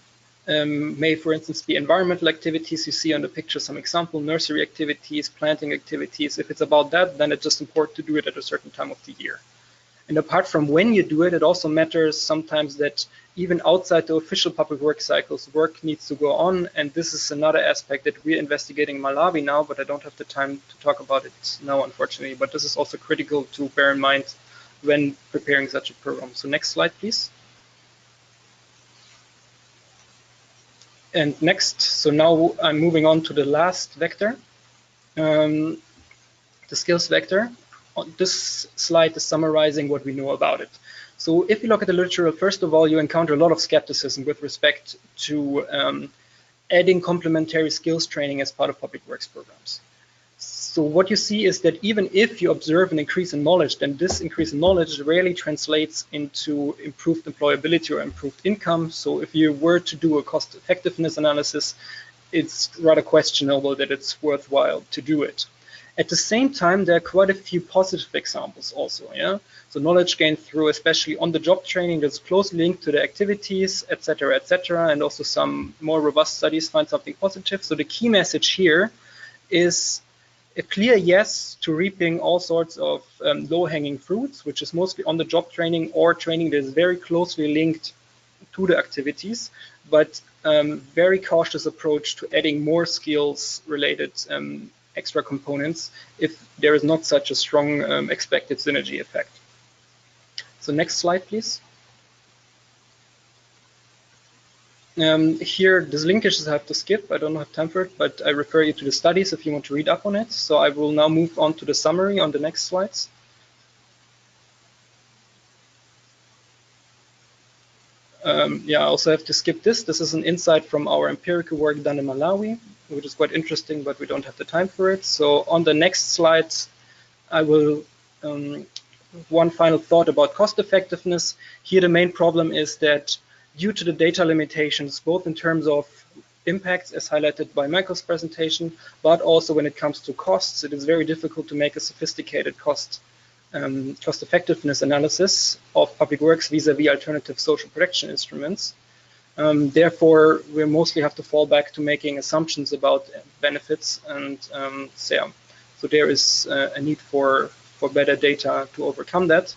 may, for instance, be environmental activities. You see on the picture some example nursery activities, planting activities. If it's about that, then it's just important to do it at a certain time of the year. And apart from when you do it, it also matters sometimes that even outside the official public work cycles, work needs to go on. And this is another aspect that we're investigating in Malawi now, but I don't have the time to talk about it now, unfortunately. But this is also critical to bear in mind when preparing such a program. So next slide, please. And next, so now I'm moving on to the last vector, the skills vector. This slide is summarizing what we know about it. So if you look at the literature, first of all, you encounter a lot of skepticism with respect to adding complementary skills training as part of public works programs. So what you see is that even if you observe an increase in knowledge, then this increase in knowledge rarely translates into improved employability or improved income. So if you were to do a cost effectiveness analysis, it's rather questionable that it's worthwhile to do it. At the same time, there are quite a few positive examples also, yeah? So knowledge gained through especially on-the-job training that's closely linked to the activities, etc., and also some more robust studies find something positive. So the key message here is a clear yes to reaping all sorts of low-hanging fruits, which is mostly on-the-job training or training that is very closely linked to the activities, but very cautious approach to adding more skills-related extra components if there is not such a strong expected synergy effect. So next slide, please. Here, these linkages I have to skip. I don't have time for it, but I refer you to the studies if you want to read up on it. So I will now move on to the summary on the next slides. Yeah, I also have to skip this. This is an insight from our empirical work done in Malawi, which is quite interesting, but we don't have the time for it. So on the next slide, I will one final thought about cost effectiveness. Here, the main problem is that due to the data limitations, both in terms of impacts as highlighted by Michael's presentation, but also when it comes to costs, it is very difficult to make a sophisticated cost effectiveness analysis of public works vis-a-vis alternative social protection instruments. Therefore, we mostly have to fall back to making assumptions about benefits, and so there is a need for better data to overcome that.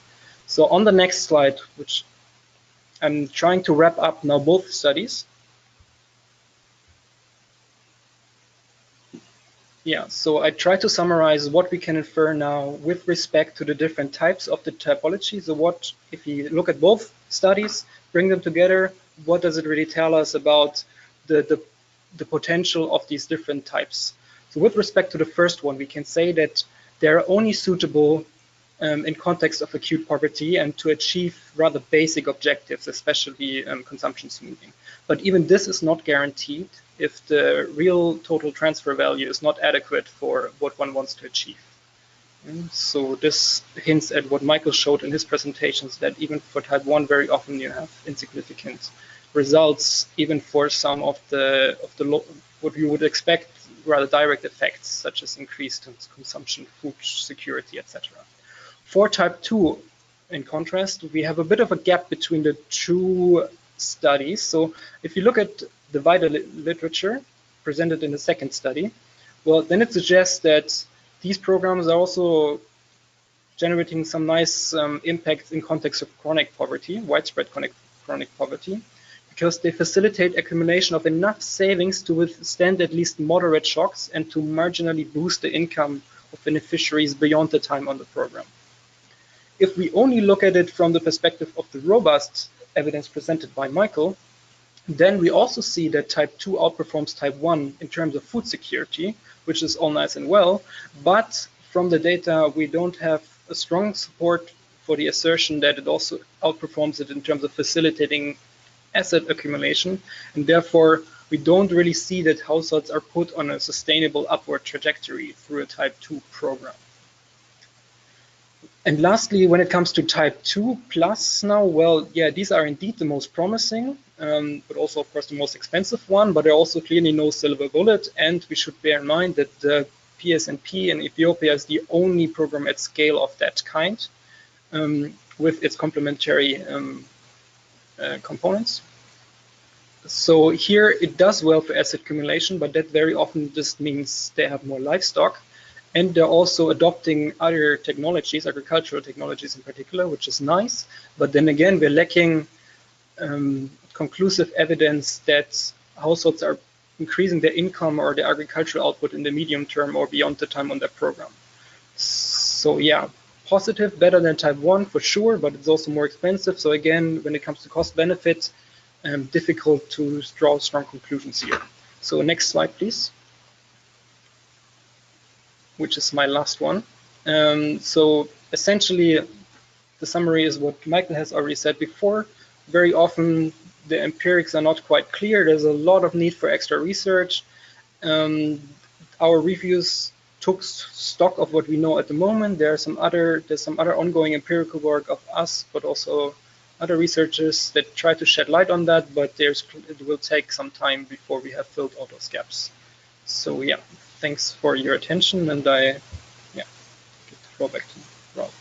So on the next slide, which I'm trying to wrap up now both studies. Yeah, so I try to summarize what we can infer now with respect to the different types of the typology. So what, if you look at both studies, bring them together, what does it really tell us about the potential of these different types? So with respect to the first one, we can say that they're only suitable in context of acute poverty and to achieve rather basic objectives, especially consumption smoothing. But even this is not guaranteed if the real total transfer value is not adequate for what one wants to achieve. So this hints at what Michael showed in his presentations, that even for type 1, very often you have insignificant results, even for some of the what you would expect rather direct effects, such as increased consumption, food security, etc. For type 2, in contrast, we have a bit of a gap between the two studies. So if you look at the wider literature presented in the second study, well, then it suggests that these programs are also generating some nice impacts in context of chronic poverty, widespread chronic poverty, because they facilitate accumulation of enough savings to withstand at least moderate shocks and to marginally boost the income of beneficiaries beyond the time on the program. If we only look at it from the perspective of the robust evidence presented by Michael, then we also see that type 2 outperforms type 1 in terms of food security, which is all nice and well, but from the data we don't have a strong support for the assertion that it also outperforms it in terms of facilitating asset accumulation, and therefore we don't really see that households are put on a sustainable upward trajectory through a type 2 program. And lastly, when it comes to type 2 plus now, well, yeah, these are indeed the most promising, but also, of course, the most expensive one, but there are also clearly no silver bullet. And we should bear in mind that the PSNP in Ethiopia is the only program at scale of that kind, with its complementary components. So here it does well for asset accumulation, but that very often just means they have more livestock. And they're also adopting other technologies, agricultural technologies in particular, which is nice. But then again, we're lacking conclusive evidence that households are increasing their income or their agricultural output in the medium term or beyond the time on their program. So yeah, positive, better than type 1 for sure, but it's also more expensive. So again, when it comes to cost benefit, difficult to draw strong conclusions here. So next slide, please. Which is my last one. So essentially, the summary is what Michael has already said before. Very often, the empirics are not quite clear. There's a lot of need for extra research. Our reviews took stock of what we know at the moment. There's some other ongoing empirical work of us, but also other researchers that try to shed light on that. But it will take some time before we have filled all those gaps. So yeah. Thanks for your attention, and I give the floor back to Rob.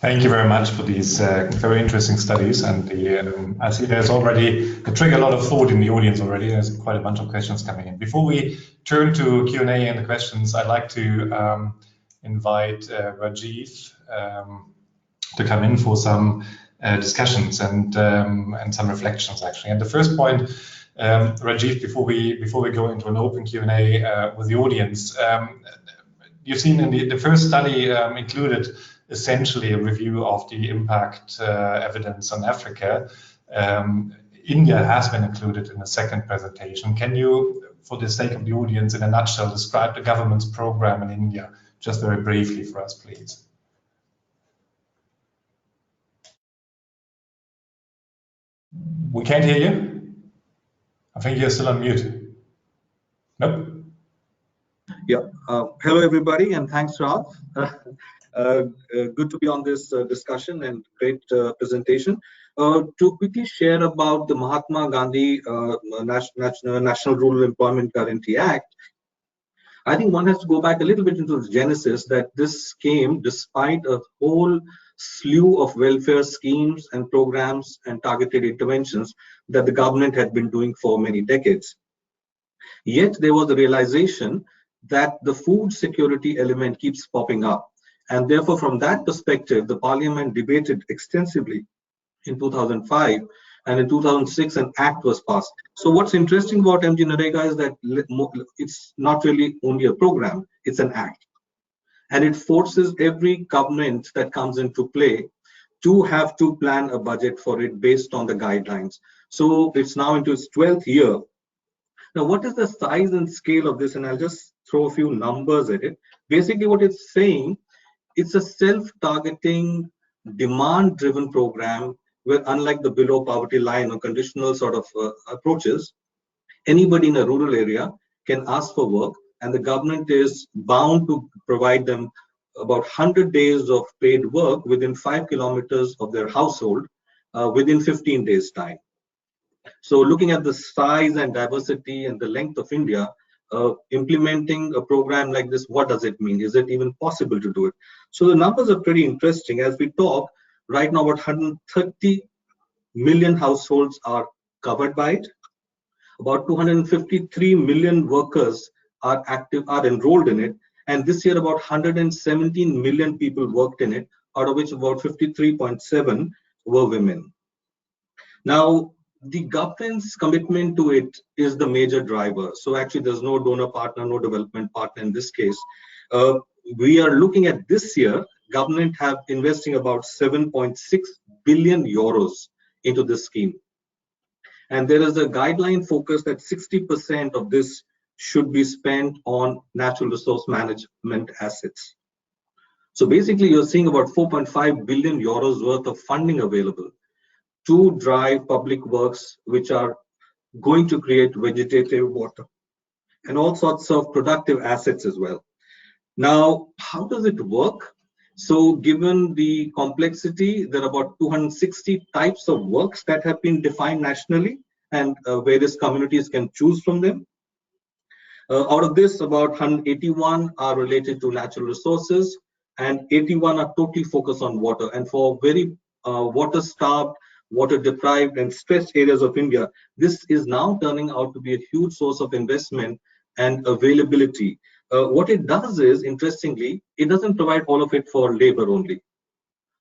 Thank you very much for these very interesting studies. And I see there's already triggered a lot of thought in the audience already. There's quite a bunch of questions coming in. Before we turn to Q&A and the questions, I'd like to invite Rajiv to come in for some discussions and some reflections, actually. And the first point, Rajiv, before we go into an open Q&A with the audience, you've seen in the first study included essentially a review of the impact evidence on Africa. India has been included in the second presentation. Can you, for the sake of the audience, in a nutshell, describe the government's program in India, just very briefly for us, please? We can't hear you. I think you're still on mute. Nope. Yeah. Hello, everybody, and thanks, Ralph. Good to be on this discussion and great presentation. To quickly share about the Mahatma Gandhi National Rural Employment Guarantee Act, I think one has to go back a little bit into the genesis that this came despite a whole slew of welfare schemes and programs and targeted interventions that the government had been doing for many decades. Yet there was a realization that the food security element keeps popping up. And therefore, from that perspective, the parliament debated extensively in 2005, and in 2006 an act was passed. So what's interesting about MG Narega is that it's not really only a program, it's an act. And it forces every government that comes into play to have to plan a budget for it based on the guidelines. So it's now into its 12th year. Now, what is the size and scale of this? And I'll just throw a few numbers at it. Basically, what it's saying, it's a self-targeting, demand-driven program where, unlike the below poverty line or conditional sort of approaches, anybody in a rural area can ask for work, and the government is bound to provide them about 100 days of paid work within 5 kilometers of their household within 15 days' time. So looking at the size and diversity and the length of India, implementing a program like this, what does it mean? Is it even possible to do it? So the numbers are pretty interesting. As we talk, right now about 130 million households are covered by it. About 253 million workers are enrolled in it. And this year, about 117 million people worked in it, out of which about 53.7 were women. Now, the government's commitment to it is the major driver. So actually, there's no donor partner, no development partner in this case. We are looking at this year, government have investing about 7.6 billion euros into this scheme. And there is a guideline focus that 60% of this should be spent on natural resource management assets. So basically, you're seeing about 4.5 billion euros worth of funding available. to drive public works which are going to create vegetative water and all sorts of productive assets as well. Now, how does it work? So given the complexity, there are about 260 types of works that have been defined nationally, and various communities can choose from them. Out of this, about 181 are related to natural resources, and 81 are totally focused on water. And for very water-starved, water-deprived, and stressed areas of India, this is now turning out to be a huge source of investment and availability. What it does is, interestingly, it doesn't provide all of it for labor only.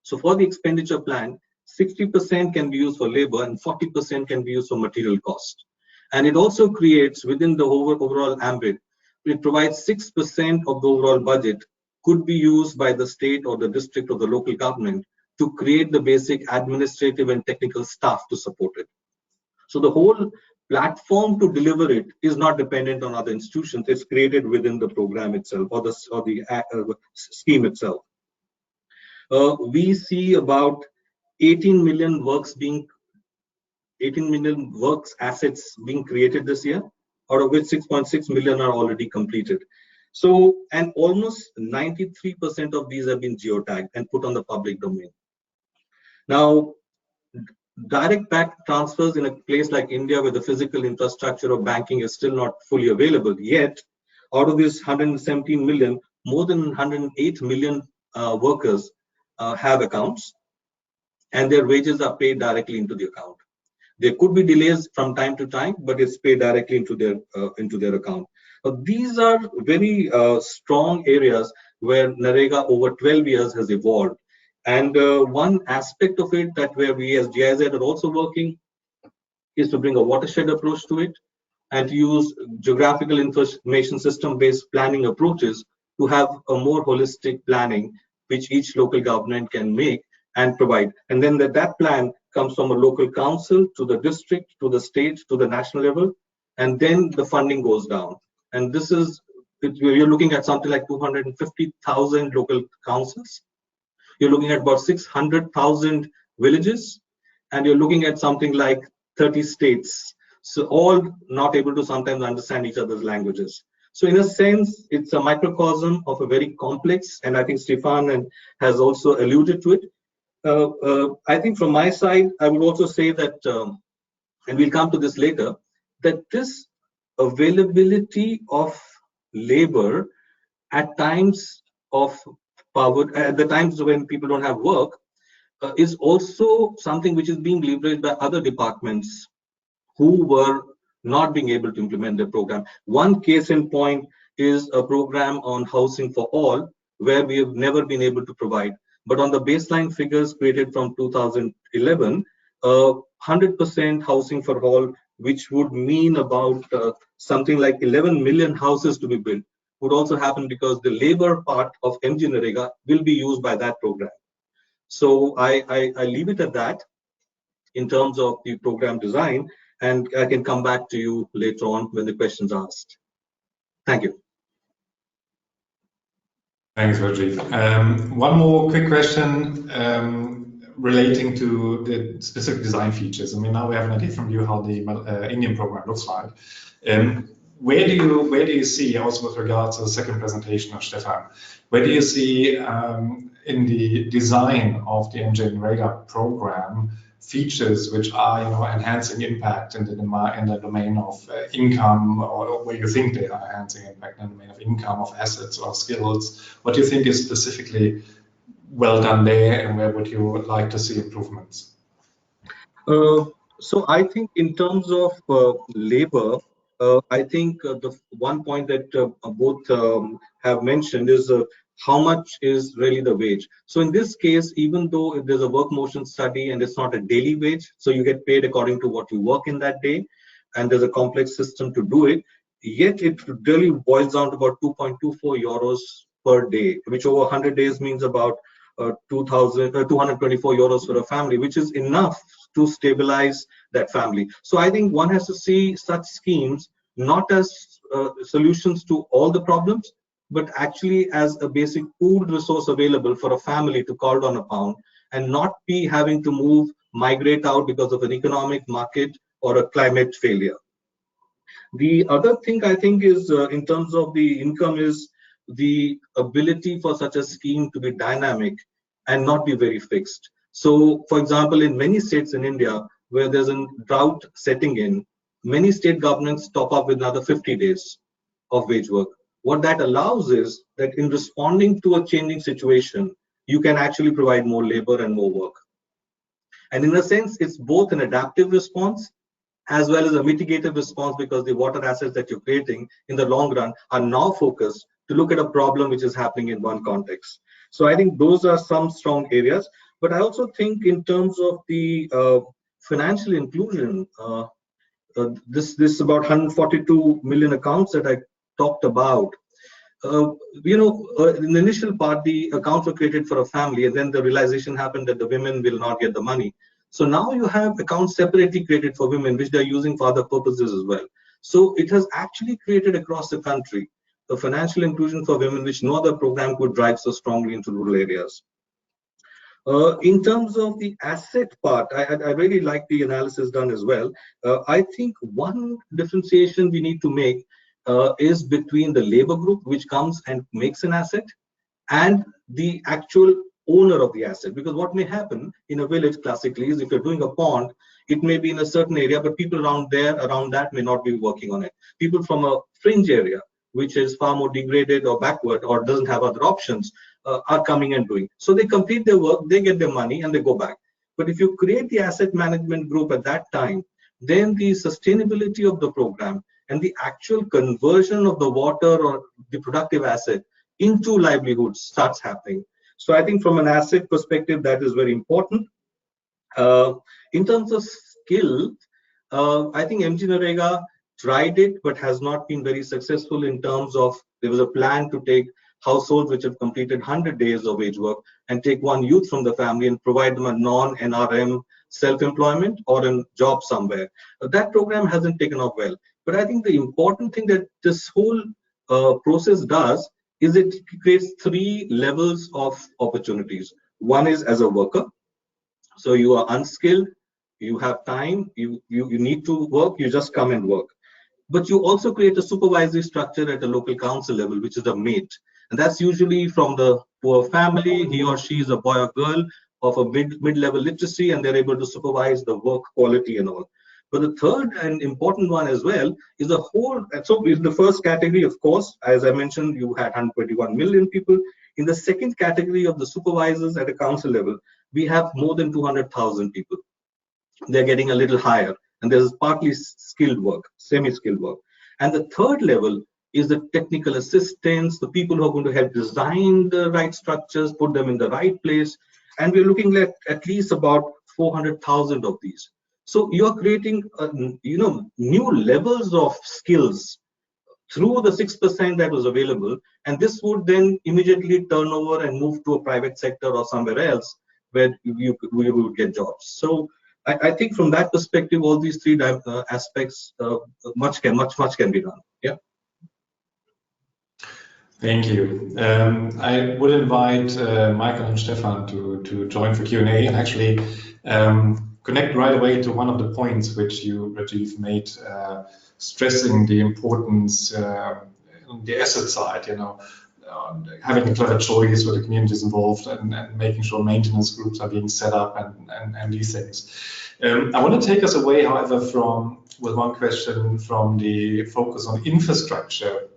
So for the expenditure plan, 60% can be used for labor and 40% can be used for material cost. And it also creates, within the overall ambit, it provides 6% of the overall budget could be used by the state or the district or the local government to create the basic administrative and technical staff to support it. So the whole platform to deliver it is not dependent on other institutions. It's created within the program itself or the scheme itself. We see about 18 million works assets being created this year, out of which 6.6 million are already completed. So, and almost 93% of these have been geotagged and put on the public domain. Now, direct back transfers in a place like India, where the physical infrastructure of banking is still not fully available yet, out of this 117 million, more than 108 million workers have accounts, and their wages are paid directly into the account. There could be delays from time to time, but it's paid directly into their account. These are very strong areas where NREGA over 12 years has evolved. And one aspect of it that where we as GIZ are also working is to bring a watershed approach to it and to use geographical information system based planning approaches to have a more holistic planning which each local government can make and provide. And then that plan comes from a local council to the district, to the state, to the national level, and then the funding goes down. And this is, you're looking at something like 250,000 local councils. You're looking at about 600,000 villages, and you're looking at something like 30 states. So all not able to sometimes understand each other's languages. So in a sense, it's a microcosm of a very complex, and I think Stefan has also alluded to it. I think from my side, I would also say that, and we'll come to this later, that this availability of labor at times of power, at the times when people don't have work, is also something which is being leveraged by other departments who were not being able to implement the program. One case in point is a program on housing for all, where we have never been able to provide. But on the baseline figures created from 2011, 100% housing for all, which would mean about something like 11 million houses to be built, would also happen because the labor part of MG NREGA will be used by that program. So I leave it at that in terms of the program design, and I can come back to you later on when the questions are asked. Thank you. Thanks, Rajiv. One more quick question relating to the specific design features. I mean, now we have an idea from you how the Indian program looks like. Where do you see, also with regards to the second presentation of Stefan, where do you see in the design of the MG NREGA program features which are, enhancing impact in the domain of income, or where you think they are enhancing impact in the domain of income, of assets, or skills? What do you think is specifically well done there, and where would you like to see improvements? So I think in terms of labor, I think the one point that both have mentioned is how much is really the wage. So in this case, even though if there's a work motion study and it's not a daily wage, so you get paid according to what you work in that day, and there's a complex system to do it, yet it really boils down to about 2.24 euros per day, which over 100 days means about 224 euros for a family, which is enough to stabilize that family. So I think one has to see such schemes not as solutions to all the problems, but actually as a basic pooled resource available for a family to call down upon, and not be having to move migrate out because of an economic, market, or a climate failure. The other thing I think is in terms of the income is the ability for such a scheme to be dynamic and not be very fixed. So, for example, in many states in India where there's a drought setting in, many state governments top up with another 50 days of wage work. What that allows is that in responding to a changing situation, you can actually provide more labor and more work. And in a sense, it's both an adaptive response as well as a mitigative response, because the water assets that you're creating in the long run are now focused to look at a problem which is happening in one context. So I think those are some strong areas. But I also think in terms of the financial inclusion, this about 142 million accounts that I talked about, in the initial part, the accounts were created for a family, and then the realization happened that the women will not get the money. So now you have accounts separately created for women, which they're using for other purposes as well. So it has actually created across the country the financial inclusion for women, which no other program could drive so strongly into rural areas. In terms of the asset part, I really like the analysis done as well. I think one differentiation we need to make is between the labor group, which comes and makes an asset, and the actual owner of the asset. Because what may happen in a village classically is if you're doing a pond, it may be in a certain area, but people around that may not be working on it. People from a fringe area, which is far more degraded or backward or doesn't have other options, are coming and doing. So they complete their work, they get their money, and they go back. But if you create the asset management group at that time, then the sustainability of the program and the actual conversion of the water or the productive asset into livelihoods starts happening. So I think from an asset perspective, that is very important. In terms of skill, I think MG Narega tried it, but has not been very successful in terms of, there was a plan to take households which have completed 100 days of wage work and take one youth from the family and provide them a non-NRM self-employment or a job somewhere. That program hasn't taken off well. But I think the important thing that this whole process does is it creates 3 levels of opportunities. One is as a worker. So you are unskilled, you have time, you need to work, you just come and work. But you also create a supervisory structure at a local council level, which is a mate. And that's usually from the poor family. He or she is a boy or girl of a mid-level literacy, and they're able to supervise the work quality and all. But the third and important one as well is the whole. So in the first category, of course, as I mentioned, you had 121 million people. In the second category of the supervisors at a council level, we have more than 200,000 people. They're getting a little higher. And there's partly skilled work, semi-skilled work. And the third level is the technical assistants, the people who are going to help design the right structures, put them in the right place. And we're looking at least about 400,000 of these. So you're creating, new levels of skills through the 6% that was available. And this would then immediately turn over and move to a private sector or somewhere else where we would get jobs. So I think from that perspective, all these 3 aspects, much can be done. Yeah. Thank you. I would invite Michael and Stefan to join for Q&A and actually connect right away to one of the points which you've made, stressing the importance on the asset side, having a clever choice with the communities involved and making sure maintenance groups are being set up and these things. I want to take us away, however, with one question from the focus on infrastructure.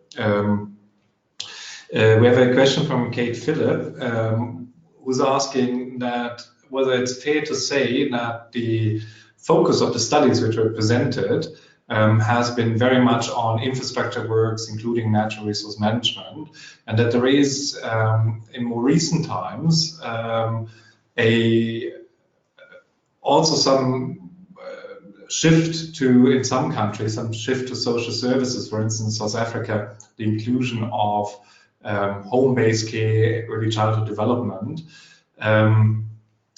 We have a question from Kate Phillip, who's asking that whether it's fair to say that the focus of the studies which were presented has been very much on infrastructure works, including natural resource management, and that there is, in more recent times, also some shift to, in some countries, some shift to social services. For instance, South Africa, the inclusion of home-based care, early childhood development,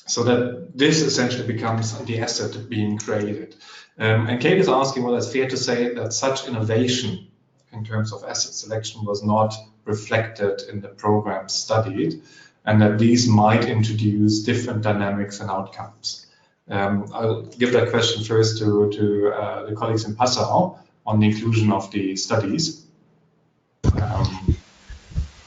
so that this essentially becomes the asset being created. And Kate is asking whether it's fair to say that such innovation in terms of asset selection was not reflected in the program studied, and that these might introduce different dynamics and outcomes. I'll give that question first to the colleagues in Passau on the inclusion of the studies.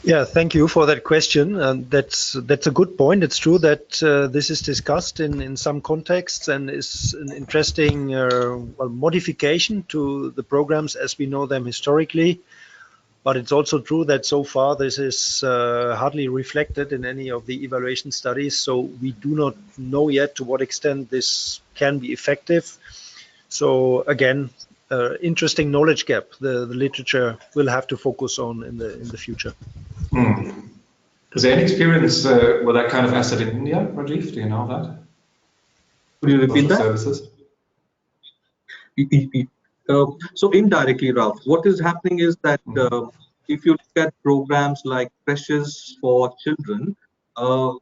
Yeah, thank you for that question. That's a good point. It's true that this is discussed in some contexts and is an interesting well, modification to the programs as we know them historically. But it's also true that so far this is hardly reflected in any of the evaluation studies. So we do not know yet to what extent this can be effective. So again, interesting knowledge gap the literature will have to focus on in the future. Is there any experience with that kind of asset in India, Rajiv? Do you know that? Could you repeat that? Services? So indirectly, Ralph, what is happening is that if you look at programs like creches for children,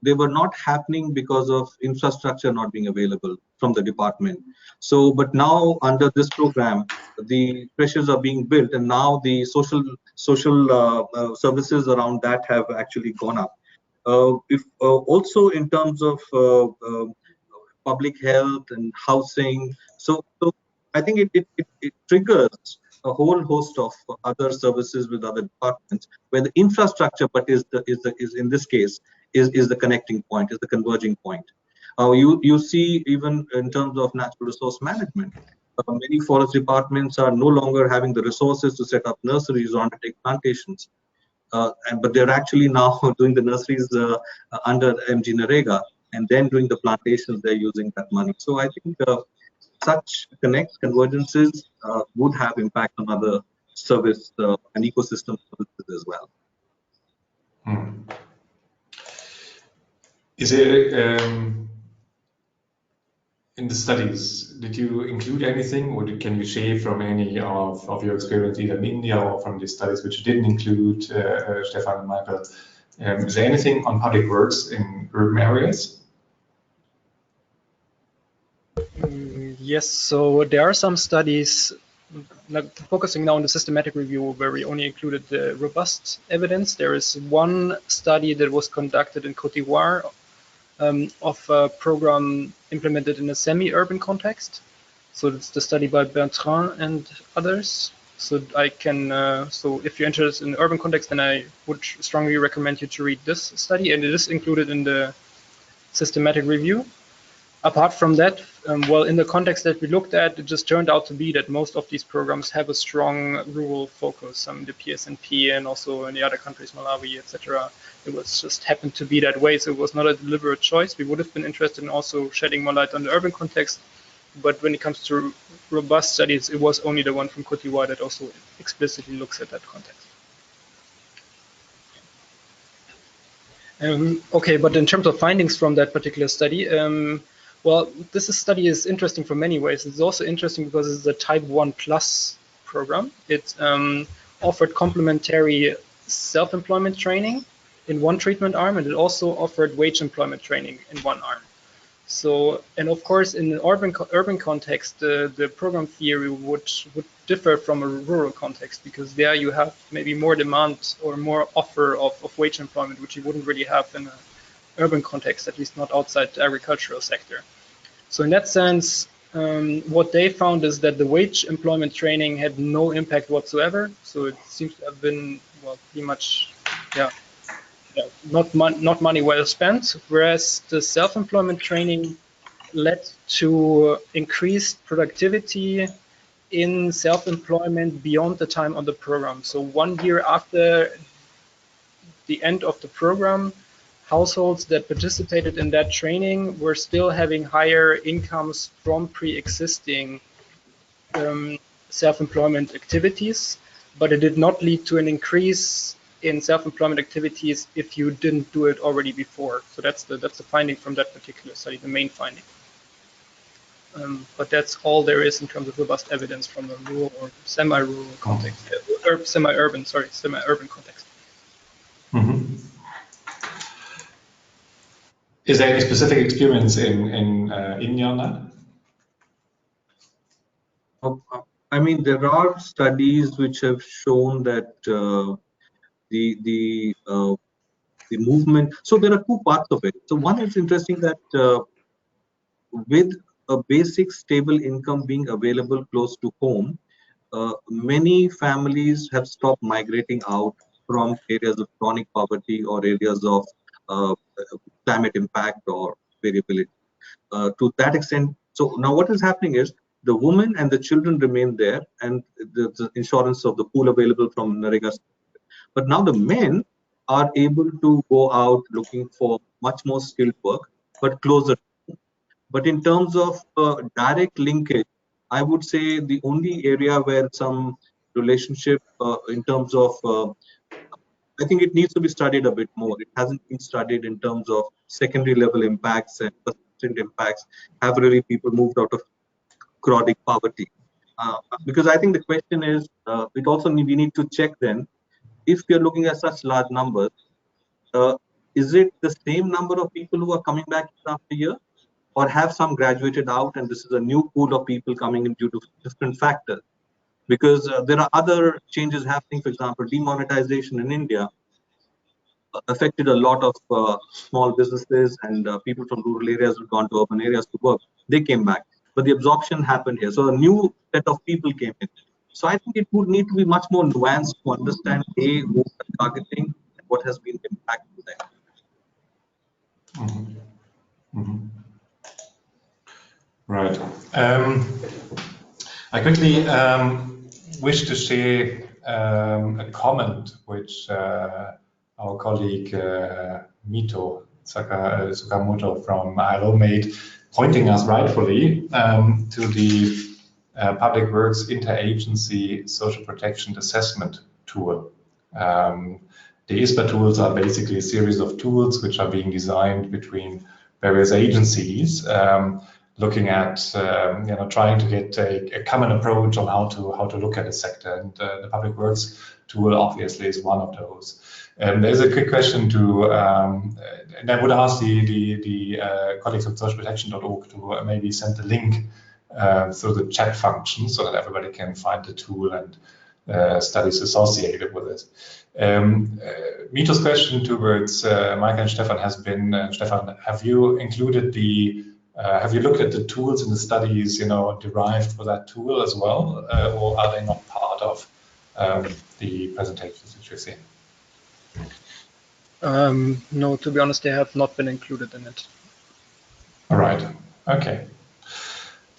they were not happening because of infrastructure not being available from the department. So, but now under this program, the creches are being built, and now the social services around that have actually gone up. Also in terms of public health and housing, so I think it triggers a whole host of other services with other departments where the infrastructure, but is in this case is the connecting point, is the converging point. You see even in terms of natural resource management, many forest departments are no longer having the resources to set up nurseries or undertake plantations, but they're actually now doing the nurseries under MG Narega, and then doing the plantations. They're using that money. So I think such convergences would have impact on other service and ecosystem services as well. Is there, in the studies, did you include anything, or can you share from any of your experience either in India or from the studies which you didn't include, Stefan and Michael? Is there anything on public works in urban areas? Yes, so there are some studies focusing now on the systematic review where we only included the robust evidence. There is one study that was conducted in Côte d'Ivoire of a program implemented in a semi-urban context. So it's the study by Bertrand and others. So I can, so if you're interested in the urban context, then I would strongly recommend you to read this study, and it is included in the systematic review. Apart from that, well, in the context that we looked at, it just turned out to be that most of these programs have a strong rural focus. The PSNP and also in the other countries, Malawi, etc. It was just happened to be that way, so it was not a deliberate choice. We would have been interested in also shedding more light on the urban context, but when it comes to robust studies, it was only the one from Côte d'Ivoire that also explicitly looks at that context. Okay, but in terms of findings from that particular study, well, this study is interesting for many ways. It's also interesting because it's a type 1+ program. It offered complementary self-employment training in one treatment arm, and it also offered wage employment training in one arm. So, and of course, in an urban context, the program theory would differ from a rural context, because there you have maybe more demand or more offer of wage employment, which you wouldn't really have in an urban context, at least not outside the agricultural sector. So in that sense, what they found is that the wage employment training had no impact whatsoever. So it seems to have been, well, pretty much, not money well spent, whereas the self-employment training led to increased productivity in self-employment beyond the time on the program. So 1 year after the end of the program, households that participated in that training were still having higher incomes from pre-existing self-employment activities, but it did not lead to an increase in self-employment activities if you didn't do it already before. So that's the finding from that particular study, the main finding. But that's all there is in terms of robust evidence from a rural or semi-rural context, or semi-urban context. Mm-hmm. Is there any specific experience in India on that? I mean, there are studies which have shown that the movement. So there are two parts of it. So one is interesting that with a basic stable income being available close to home, many families have stopped migrating out from areas of chronic poverty or areas of uh, climate impact or variability. To that extent, so now what is happening is the women and the children remain there, and the insurance of the pool available from Narega. But now the men are able to go out looking for much more skilled work, but closer. But in terms of direct linkage, I would say the only area where some relationship in terms of, I think it needs to be studied a bit more. It hasn't been studied in terms of secondary level impacts and persistent impacts. Have really people moved out of chronic poverty? Because I think the question is, it also we need to check then, if we are looking at such large numbers, is it the same number of people who are coming back year after year? Or have some graduated out and this is a new pool of people coming in due to different factors? Because there are other changes happening. For example, demonetization in India affected a lot of small businesses, and people from rural areas who gone to urban areas to work. They came back, but the absorption happened here. So a new set of people came in. So I think it would need to be much more nuanced to understand who we are targeting and what has been the impact to them. Mm-hmm. Mm-hmm. Right. I quickly wish to share a comment which our colleague Mito Tsukamoto from ILO made, pointing us rightfully to the Public Works Interagency Social Protection Assessment tool. The ISPA tools are basically a series of tools which are being designed between various agencies, looking at trying to get a common approach on how to look at a sector, and the Public Works tool obviously is one of those. There's a quick question to, and I would ask the colleagues of socialprotection.org to maybe send the link through the chat function so that everybody can find the tool and studies associated with it. Mito's question towards Michael and Stefan has been, Stefan, have you included the have you looked at the tools and the studies, derived for that tool as well, or are they not part of the presentations that you're seeing? No, to be honest, they have not been included in it. All right. Okay.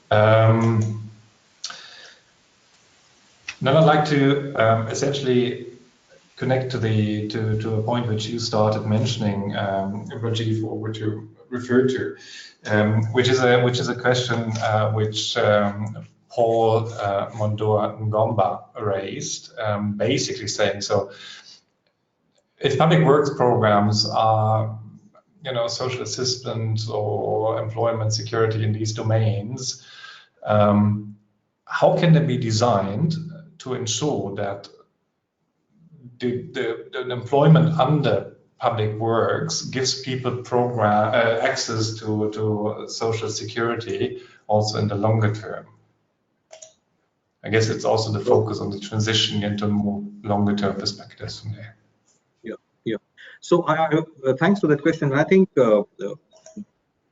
Now I'd like to essentially connect to a point which you started mentioning, Rajiv, or which you referred to, which is a question which Paul Mondoa Ngomba raised, basically saying, so if public works programs are social assistance or employment security in these domains, how can they be designed to ensure that the employment under public works gives people access to social security also in the longer term? I guess it's also the focus on the transition into more longer term perspectives from there. Yeah. So thanks for that question. I think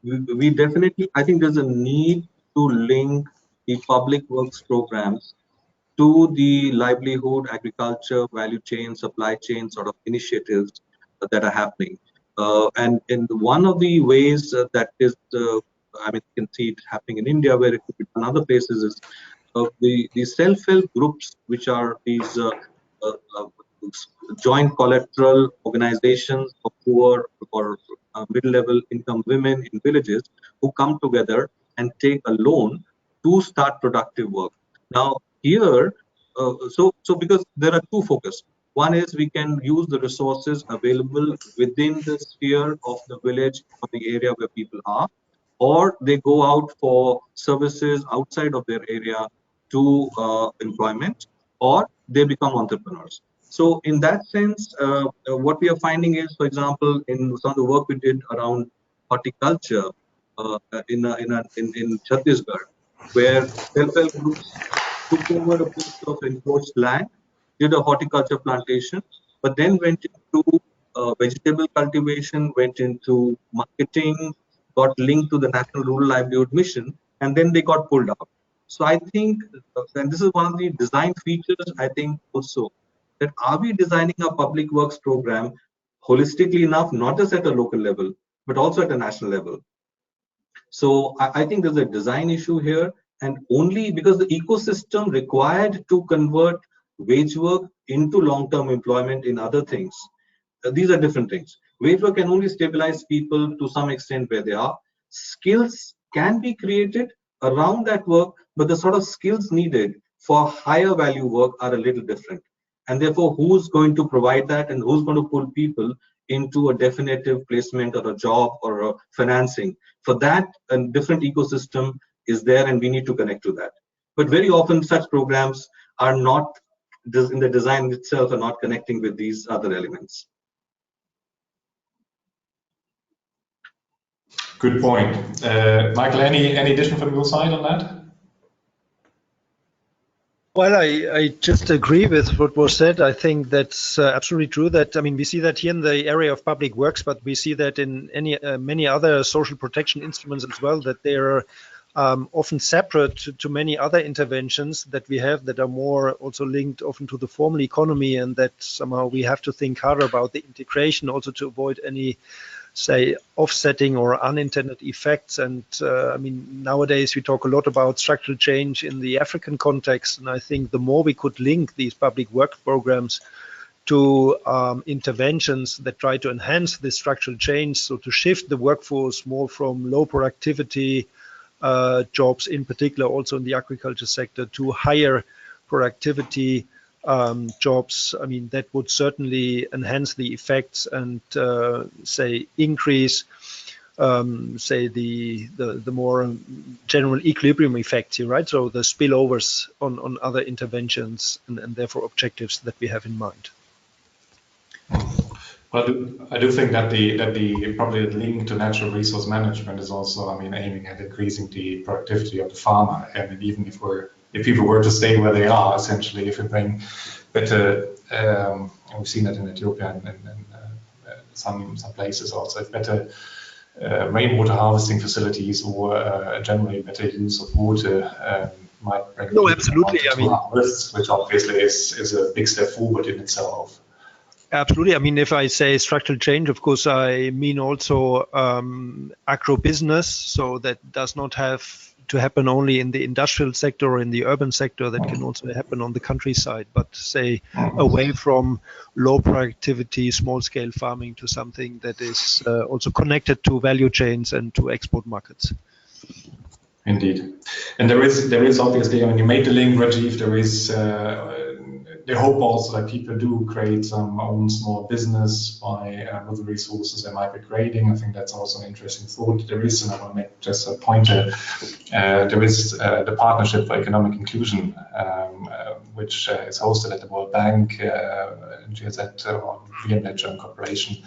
we definitely, I think there's a need to link the public works programs to the livelihood, agriculture, value chain, supply chain sort of initiatives that are happening. And one of the ways that is, I mean, you can see it happening in India, where it could be in other places, is the self-help groups, which are these joint collateral organizations of poor or middle-level income women in villages who come together and take a loan to start productive work. Now, here, so because there are two focus. One is we can use the resources available within the sphere of the village or the area where people are, or they go out for services outside of their area to employment, or they become entrepreneurs. So in that sense, what we are finding is, for example, in some of the work we did around horticulture in Chhattisgarh, where self-help groups took over a piece of encroached land, did a horticulture plantation, but then went into vegetable cultivation, went into marketing, got linked to the National Rural Livelihood Mission, and then they got pulled out. So I think, and this is one of the design features, I think also, that are we designing a public works program holistically enough, not just at a local level, but also at a national level? So I think there's a design issue here, and only because the ecosystem required to convert wage work into long-term employment in other things, these are different things. Wage work can only stabilize people to some extent where they are. Skills can be created around that work, but the sort of skills needed for higher value work are a little different. And therefore, who's going to provide that, and who's going to pull people into a definitive placement or a job or a financing? For that, a different ecosystem is there, and we need to connect to that. But very often such programs are not, in the design itself, are not connecting with these other elements. Good point. Michael, any addition from your side on that? Well, I just agree with what was said. I think that's absolutely true. That, I mean, we see that here in the area of public works, but we see that in many other social protection instruments as well, that they're often separate to many other interventions that we have that are more also linked often to the formal economy, and that somehow we have to think harder about the integration also to avoid any, say, offsetting or unintended effects. And I mean, nowadays we talk a lot about structural change in the African context, and I think the more we could link these public work programs to interventions that try to enhance this structural change, so to shift the workforce more from low productivity jobs, in particular also in the agriculture sector, to higher productivity jobs, I mean, that would certainly enhance the effects and say increase say the more general equilibrium effects here, right? So the spillovers on other interventions and therefore objectives that we have in mind. Well, I do think that the probably the link to natural resource management is also, I mean, aiming at increasing the productivity of the farmer. I mean, even if people were to stay where they are, essentially, if we bring better, we've seen that in Ethiopia and some places also, if better rainwater harvesting facilities or generally better use of water might bring absolutely. I mean, harvests, which obviously is a big step forward in itself. Absolutely. I mean, if I say structural change, of course, I mean also agro-business. So that does not have to happen only in the industrial sector or in the urban sector. That can also happen on the countryside, but say away from low productivity, small scale farming to something that is also connected to value chains and to export markets. Indeed. And there is obviously, I mean, you made the link, Rajiv, there is the hope also that people do create some own small business by with the resources they might be creating. I think that's also an interesting thought. There is, and I want to make just a pointer, there is the Partnership for Economic Inclusion, which is hosted at the World Bank, GZ, or VNet German Corporation,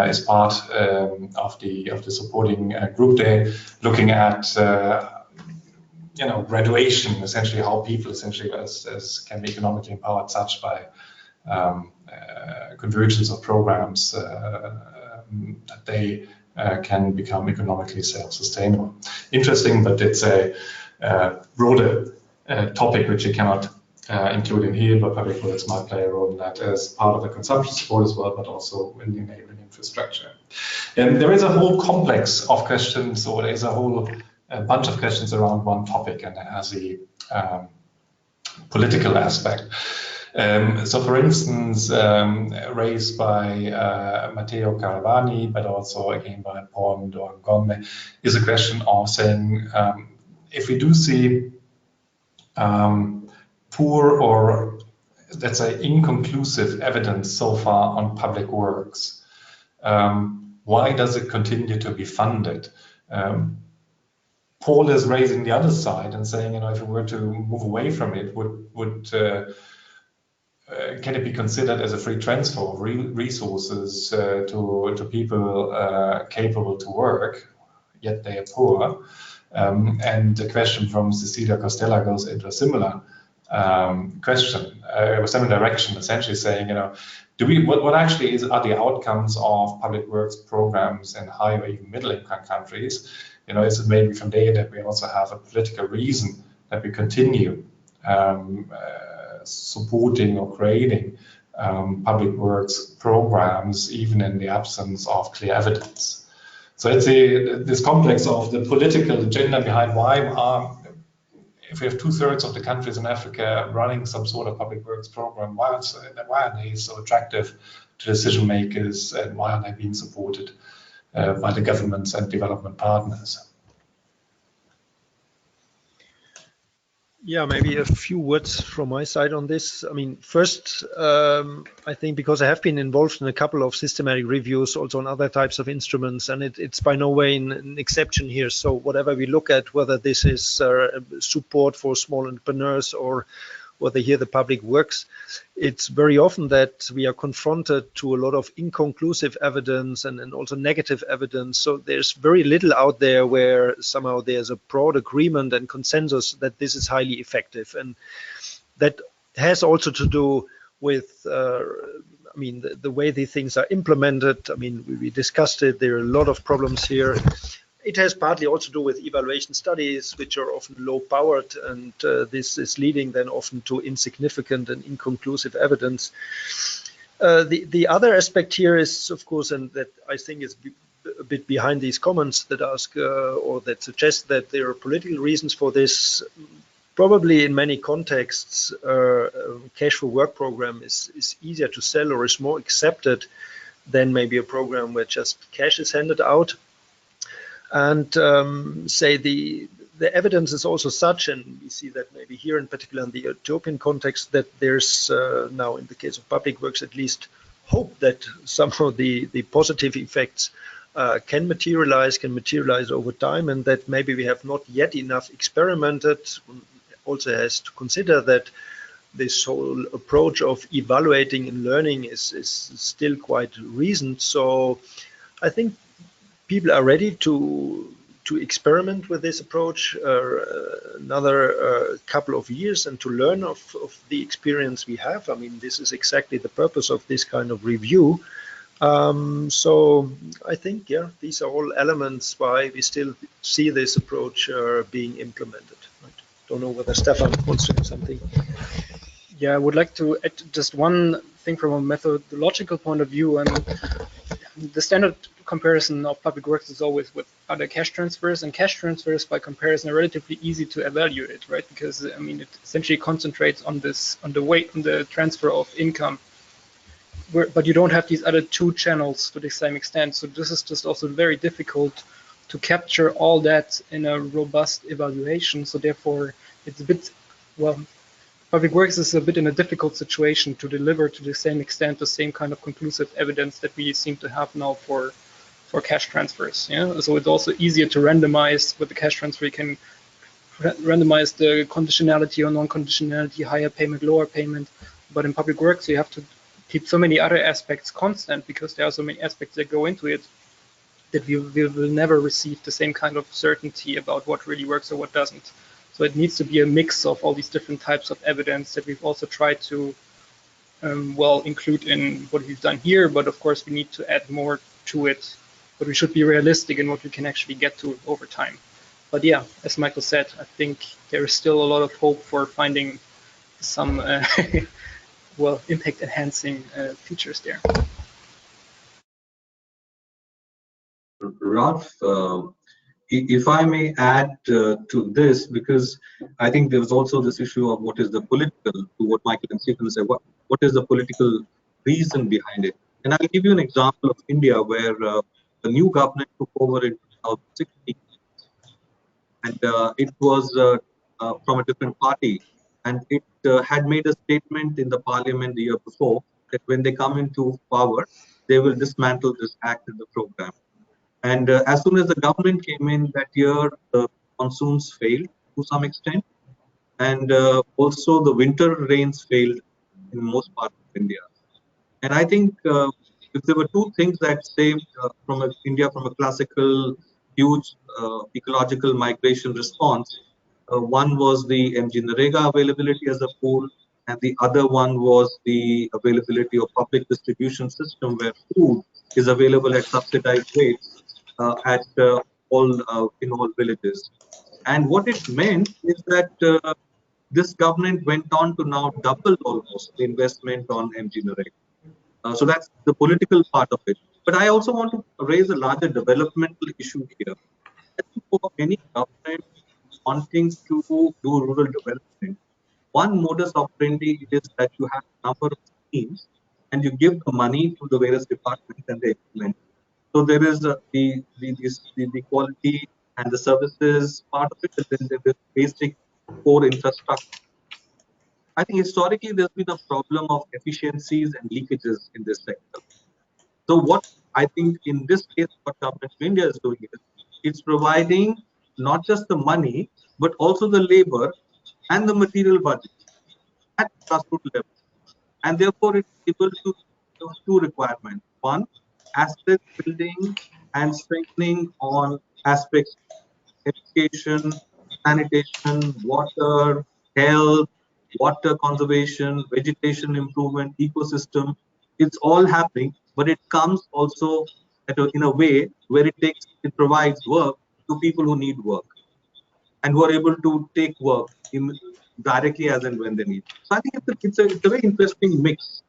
is part of the supporting group there, looking at graduation, essentially how people essentially as can be economically empowered such by convergence of programs that they can become economically self-sustainable. Interesting, but it's a broader topic which you cannot include in here, but public works might play a role in that as part of the consumption support as well, but also in the enabling infrastructure. And there is a whole complex of questions, or there is a whole bunch of questions around one topic, and it has a political aspect. So, for instance, raised by Matteo Caravani, but also again by Paul Gombe, is a question of saying, if we do see poor or, let's say, inconclusive evidence so far on public works, why does it continue to be funded? Paul is raising the other side and saying, if we were to move away from it, can it be considered as a free transfer of resources to people capable to work, yet they are poor? And the question from Cecilia Costella goes into a similar question, or similar direction, essentially saying, what actually are the outcomes of public works programs in high or even middle income countries? You know, is it maybe from there that we also have a political reason that we continue supporting or creating public works programs even in the absence of clear evidence? So it's this complex of the political agenda behind why if we have 2/3 of the countries in Africa running some sort of public works program, why are they so attractive to decision makers, and why are they being supported by the governments and development partners? Yeah, maybe a few words from my side on this. I mean, first, I think because I have been involved in a couple of systematic reviews also on other types of instruments, and it's by no way an exception here. So whatever we look at, whether this is support for small entrepreneurs or whether here the public works, it's very often that we are confronted to a lot of inconclusive evidence and also negative evidence. So there's very little out there where somehow there's a broad agreement and consensus that this is highly effective. And that has also to do with, I mean, the way these things are implemented. I mean, we discussed it. There are a lot of problems here. It has partly also to do with evaluation studies, which are often low-powered, and this is leading then often to insignificant and inconclusive evidence. The other aspect here is, of course, and that I think is a bit behind these comments that ask or that suggest that there are political reasons for this. Probably in many contexts, cash for work program is easier to sell or is more accepted than maybe a program where just cash is handed out. And say the evidence is also such, and we see that maybe here in particular in the Ethiopian context, that there's now in the case of public works at least hope that somehow the positive effects can materialize over time, and that maybe we have not yet enough experimented. Also has to consider that this whole approach of evaluating and learning is still quite recent. So I think people are ready to experiment with this approach another couple of years and to learn of the experience we have. I mean, this is exactly the purpose of this kind of review. So I think, yeah, these are all elements why we still see this approach being implemented. Right. Don't know whether Stefan wants to do something. Yeah, I would like to add just one thing from a methodological point of view. And the standard comparison of public works is always with other cash transfers, and cash transfers by comparison are relatively easy to evaluate, right? Because I mean, it essentially concentrates on the transfer of income, but you don't have these other two channels to the same extent. So this is just also very difficult to capture all that in a robust evaluation. So therefore, it's a bit, well, public works is a bit in a difficult situation to deliver to the same extent the same kind of conclusive evidence that we seem to have now for cash transfers. Yeah, so it's also easier to randomize with the cash transfer. You can randomize the conditionality or non-conditionality, higher payment, lower payment. But in public works, you have to keep so many other aspects constant because there are so many aspects that go into it that we will never receive the same kind of certainty about what really works or what doesn't. So it needs to be a mix of all these different types of evidence that we've also tried to well include in what we've done here. But of course, we need to add more to it. But we should be realistic in what we can actually get to over time. But yeah, as Michael said, I think there is still a lot of hope for finding some well impact enhancing features there. Ralph, if I may add to this, because I think there was also this issue of what is the political, to what Michael and Stefan said, what is the political reason behind it? And I'll give you an example of India where the new government took over in 2016, and it was from a different party, and it had made a statement in the parliament the year before that when they come into power, they will dismantle this act in the program. And as soon as the government came in that year, the monsoons failed to some extent, and also the winter rains failed in most parts of India. And I think if there were two things that saved India from a classical, huge ecological migration response, one was the MG Narega availability as a pool, and the other one was the availability of public distribution system where food is available at subsidized rates at all villages. And what it meant is that this government went on to now double almost the investment on engineering. So that's the political part of it. But I also want to raise a larger developmental issue here. I think for any government wanting to do rural development, one modus operandi is that you have a number of schemes and you give the money to the various departments and they implement. So there is the quality and the services part of it, and then there is basic core infrastructure. I think historically there's been a problem of efficiencies and leakages in this sector. So what I think in this case, what government of India is doing is it's providing not just the money, but also the labor and the material budget at grassroots level. And therefore it's able to do two requirements. One, asset building and strengthening on aspects education, sanitation, water, health, water conservation, vegetation improvement, ecosystem. It's all happening, but it comes also in a way where it provides work to people who need work and who are able to take work directly as and when they need. So I think it's a very interesting mix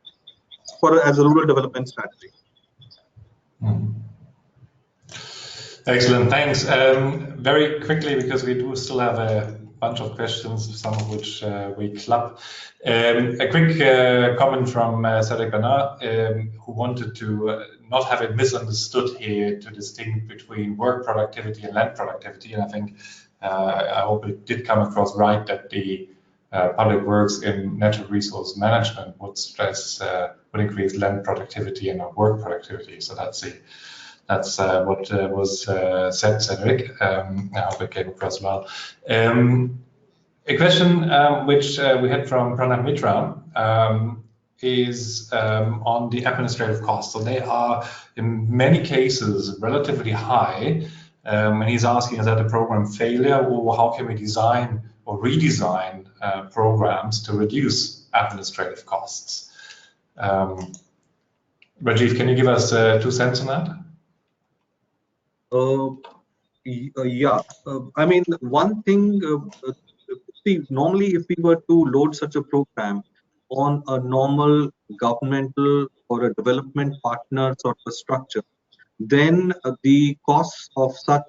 as a rural development strategy. Mm. Excellent, thanks. Very quickly, because we do still have a bunch of questions, some of which we club. A quick comment from Sadek Bana, who wanted to not have it misunderstood here to distinguish between work productivity and land productivity. And I think, I hope it did come across right that the public works in natural resource management would increase land productivity and not work productivity. So that's what was said, Cedric. I hope it came across well. A question which we had from Pranav Mitra is on the administrative costs. So they are, in many cases, relatively high. And he's asking, is that a program failure, or how can we design or redesign programs to reduce administrative costs? Rajiv, can you give us 2 cents on that? Yeah, I mean, one thing, see, normally if we were to load such a program on a normal governmental or a development partner sort of structure, then the costs of such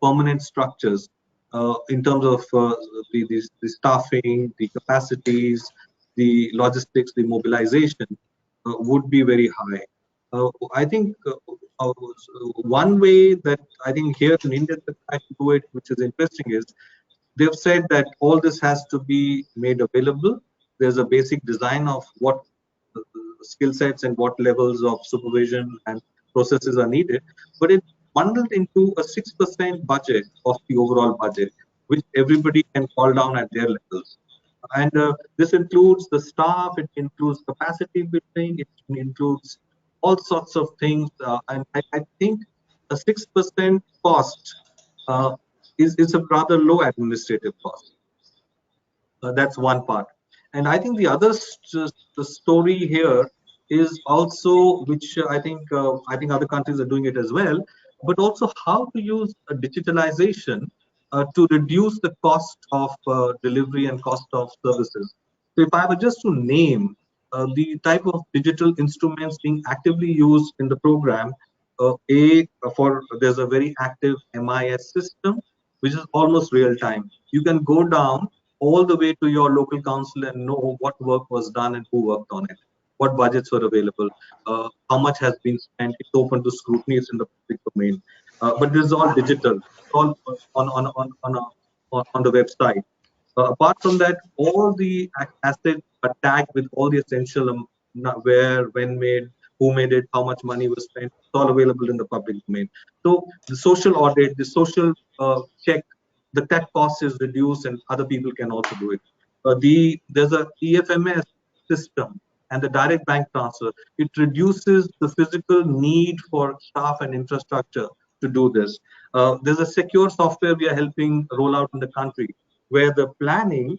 permanent structures in terms of the staffing, the capacities, the logistics, the mobilization would be very high. I think one way that I think here in India they try to do it, which is interesting, is they've said that all this has to be made available. There's a basic design of what skill sets and what levels of supervision and processes are needed, but it's bundled into a 6% budget of the overall budget, which everybody can call down at their levels. And this includes the staff, it includes capacity building, it includes all sorts of things. And I think a 6% cost is a rather low administrative cost. That's one part. And I think the other the story here is also, which I think other countries are doing it as well, but also how to use digitalization to reduce the cost of delivery and cost of services. So if I were just to name the type of digital instruments being actively used in the program, there's a very active MIS system, which is almost real time. You can go down all the way to your local council and know what work was done and who worked on it, what budgets were available, how much has been spent. It's open to scrutiny, it's in the public domain. But this is all digital, all on the website. Apart from that, all the assets are tagged with all the essential where, when made, who made it, how much money was spent. It's all available in the public domain. So the social audit, the social check, that cost is reduced and other people can also do it. There's a EFMS system and the direct bank transfer. It reduces the physical need for staff and infrastructure to do this. There's a secure software we are helping roll out in the country, where the planning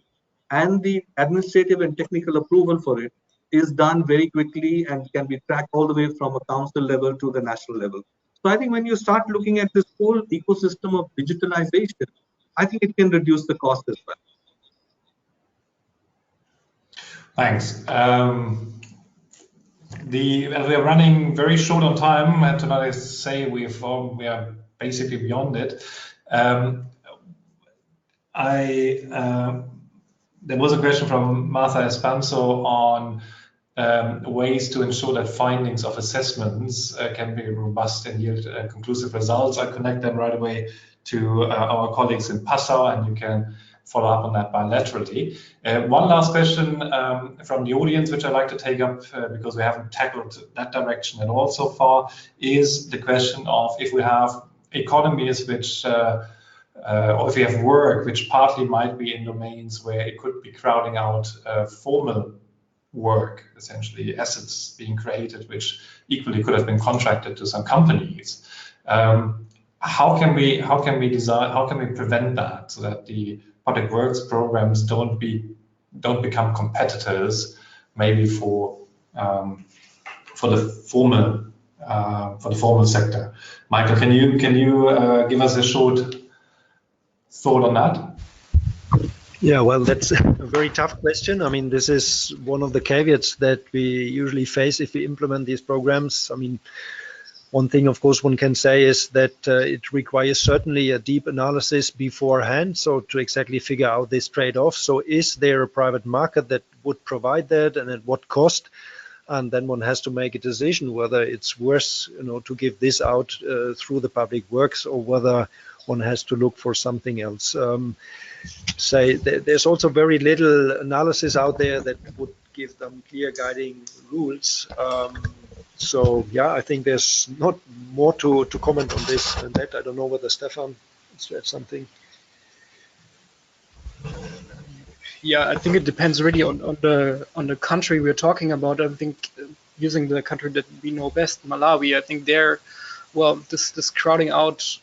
and the administrative and technical approval for it is done very quickly and can be tracked all the way from a council level to the national level. So I think when you start looking at this whole ecosystem of digitalization, I think it can reduce the cost as well. Thanks. We are running very short on time, and tonight I say we are basically beyond it. There was a question from Martha Espanso on ways to ensure that findings of assessments can be robust and yield conclusive results. I connect them right away to our colleagues in Passau, and you can follow up on that bilaterally. One last question from the audience, which I'd like to take up because we haven't tackled that direction at all so far, is the question of if we have economies which or if we have work which partly might be in domains where it could be crowding out formal work, essentially assets being created which equally could have been contracted to some companies. How can we prevent that so that the public works programs don't become competitors, maybe for the formal sector? Michael, can you give us a short thought on that? Yeah, well, that's a very tough question. I mean, this is one of the caveats that we usually face if we implement these programs. I mean, one thing, of course, one can say is that it requires certainly a deep analysis beforehand, so to exactly figure out this trade-off. So is there a private market that would provide that, and at what cost? And then one has to make a decision whether it's worth, to give this out through the public works, or whether one has to look for something else. There's also very little analysis out there that would give them clear guiding rules. So yeah, I think there's not more to comment on this than that. I don't know whether Stefan wants to add something. Yeah, I think it depends really on the country we're talking about. I think using the country that we know best, Malawi, I think there, well, this crowding out,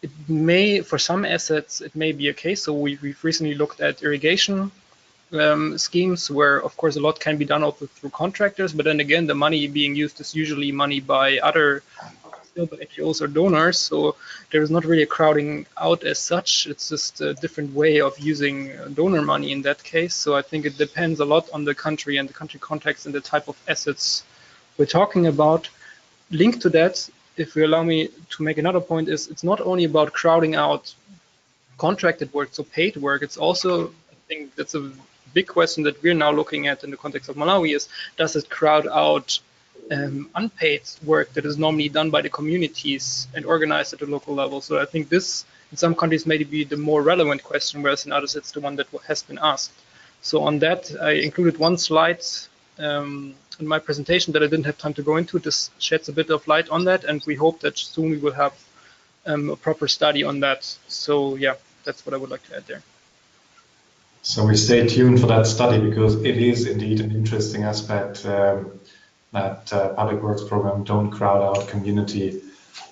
it may, for some assets, it may be a case. So we've recently looked at irrigation schemes where, of course, a lot can be done also through contractors, but then again, the money being used is usually money by other NGOs or donors, so there is not really a crowding out as such. It's just a different way of using donor money in that case. So I think it depends a lot on the country and the country context and the type of assets we're talking about. Linked to that, if you allow me to make another point, is it's not only about crowding out contracted work, so paid work, it's also, I think that's a big question that we're now looking at in the context of Malawi, is does it crowd out unpaid work that is normally done by the communities and organized at the local level? So I think this, in some countries, may be the more relevant question, whereas in others it's the one that has been asked. So on that, I included one slide in my presentation that I didn't have time to go into. This sheds a bit of light on that, and we hope that soon we will have a proper study on that. So yeah, that's what I would like to add there. So we stay tuned for that study, because it is indeed an interesting aspect that public works programs don't crowd out community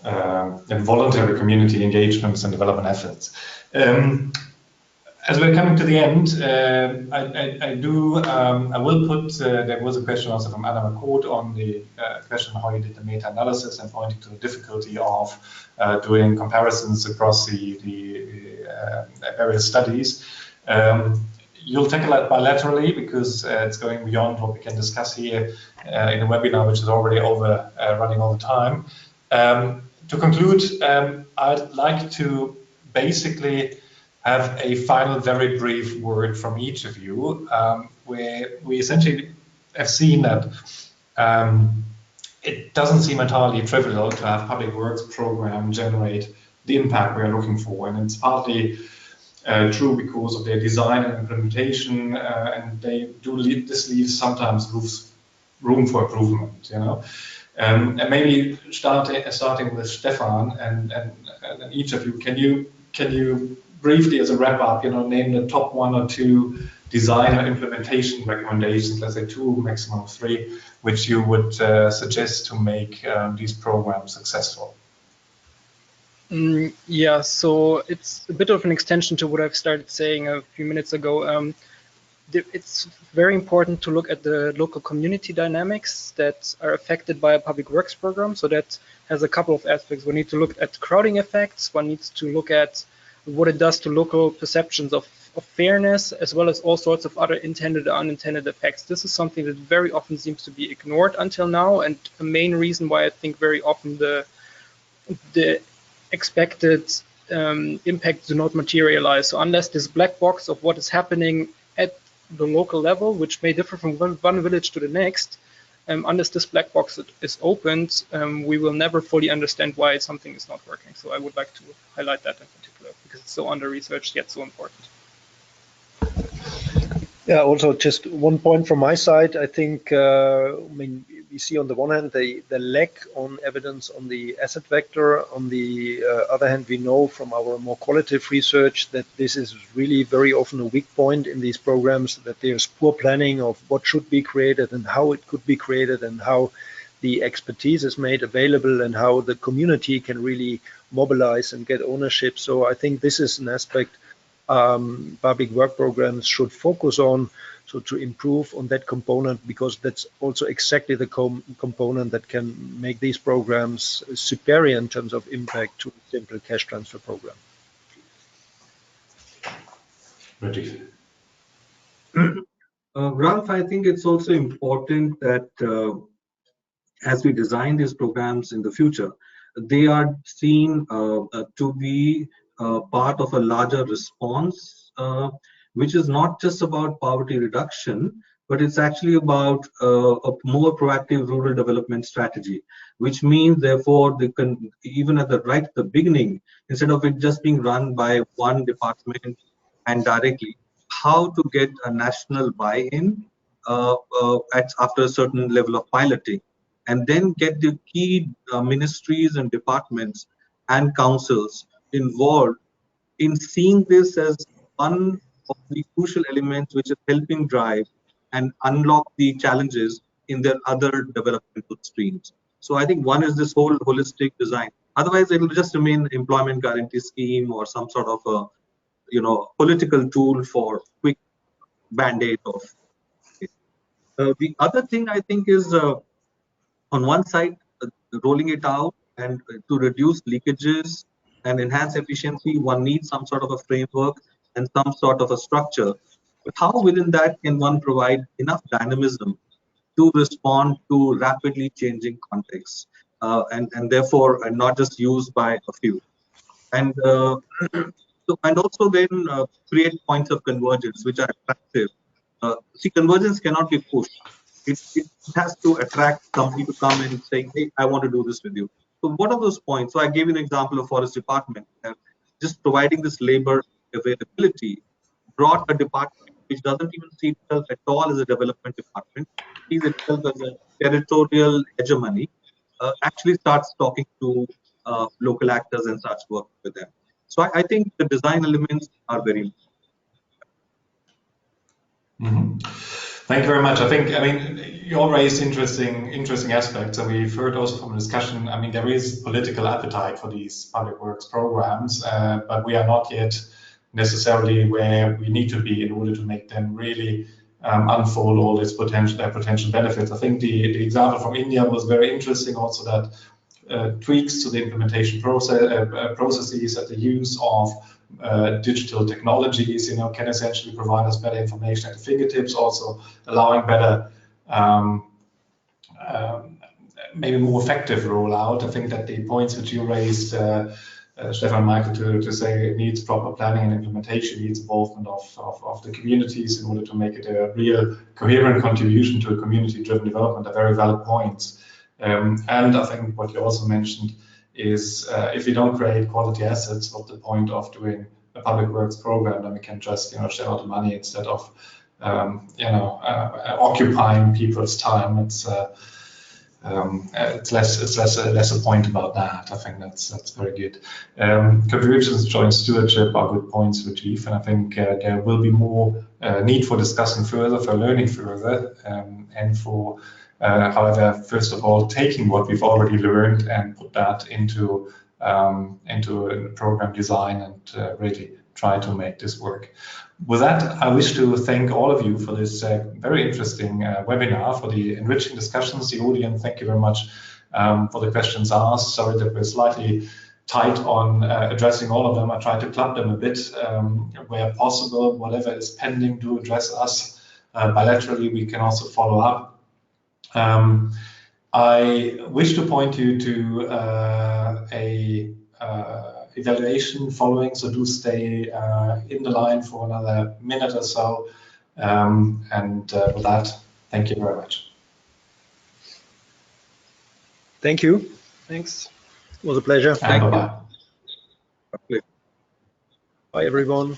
and voluntary community engagements and development efforts. As we're coming to the end, I will put, there was a question also from Anna McCord on the question how you did the meta-analysis and pointing to the difficulty of doing comparisons across the various studies. You'll tackle that bilaterally, because it's going beyond what we can discuss here in a webinar, which is already running all the time. To conclude, I'd like to basically have a final very brief word from each of you, where we essentially have seen that it doesn't seem entirely trivial to have public works program generate the impact we are looking for, and it's partly true because of their design and implementation, and they do leave, this leaves sometimes room for improvement, and maybe starting with Stefan and each of you, can you briefly, as a wrap up, name the top 1 or 2 design or implementation recommendations, let's say 2, maximum 3, which you would suggest to make these programs successful? Yeah, so it's a bit of an extension to what I've started saying a few minutes ago. It's very important to look at the local community dynamics that are affected by a public works program. So that has a couple of aspects. We need to look at crowding effects. One needs to look at what it does to local perceptions of fairness, as well as all sorts of other intended or unintended effects. This is something that very often seems to be ignored until now, and a main reason why I think very often the expected impacts do not materialize. So unless this black box of what is happening at the local level, which may differ from one village to the next, unless this black box is opened, we will never fully understand why something is not working. So I would like to highlight that in particular, because it's so under-researched yet so important. Yeah, also just one point from my side. I think, I mean, we see on the one hand the lack on evidence on the asset vector. On the other hand, we know from our more qualitative research that this is really very often a weak point in these programs, that there's poor planning of what should be created and how it could be created and how the expertise is made available and how the community can really mobilize and get ownership. So I think this is an aspect public work programs should focus on, so to improve on that component, because that's also exactly the component that can make these programs superior in terms of impact to a simple cash transfer program. Ralph, I think it's also important that as we design these programs in the future, they are seen to be part of a larger response, which is not just about poverty reduction, but it's actually about a more proactive rural development strategy, which means, therefore, they can, even at the beginning, instead of it just being run by one department and directly, how to get a national buy-in after a certain level of piloting, and then get the key ministries and departments and councils involved in seeing this as one of the crucial elements which is helping drive and unlock the challenges in their other developmental streams. So I think one is this whole holistic design. Otherwise, it will just remain employment guarantee scheme or some sort of a, political tool for quick band-aid of. The other thing I think is, on one side, rolling it out, and to reduce leakages and enhance efficiency, one needs some sort of a framework and some sort of a structure. But how within that can one provide enough dynamism to respond to rapidly changing contexts, and therefore not just used by a few? And and also then create points of convergence which are attractive. See, convergence cannot be pushed. It has to attract somebody to come and say, hey, I want to do this with you. So what are those points? So I gave you an example of forest department. Just providing this labor availability brought a department which doesn't even see itself at all as a development department, sees itself as a territorial hegemony, actually starts talking to local actors and starts working with them. So I think the design elements are very important. Thank you very much. I mean, you all raised interesting aspects, and we've heard also from the discussion. I mean, there is political appetite for these public works programs, but we are not yet necessarily where we need to be in order to make them really unfold all their potential benefits. I think the example from India was very interesting. Also, that tweaks to the implementation processes, that the use of digital technologies, can essentially provide us better information at the fingertips, also allowing better, maybe more effective rollout. I think that the points that you raised, Stefan and Michael, to say it needs proper planning and implementation, needs involvement of the communities in order to make it a real coherent contribution to a community-driven development, are very valid points. And I think what you also mentioned is, if we don't create quality assets, what's the point of doing a public works program? Then we can just shell out the money instead of occupying people's time. It's less a point about that. I think that's very good. Contributions, joint stewardship are good points to achieve, and I think there will be more need for discussing further, for learning further, and for however, first of all, taking what we've already learned and put that into program design and really try to make this work. With that, I wish to thank all of you for this very interesting webinar, for the enriching discussions. The audience, thank you very much for the questions asked. Sorry that we're slightly tight on addressing all of them. I try to club them a bit where possible. Whatever is pending, do address us bilaterally. We can also follow up. I wish to point you to a evaluation following, so do stay in the line for another minute or so. With that, thank you very much. Thank you. Thanks. It was a pleasure. And bye-bye. Bye, everyone.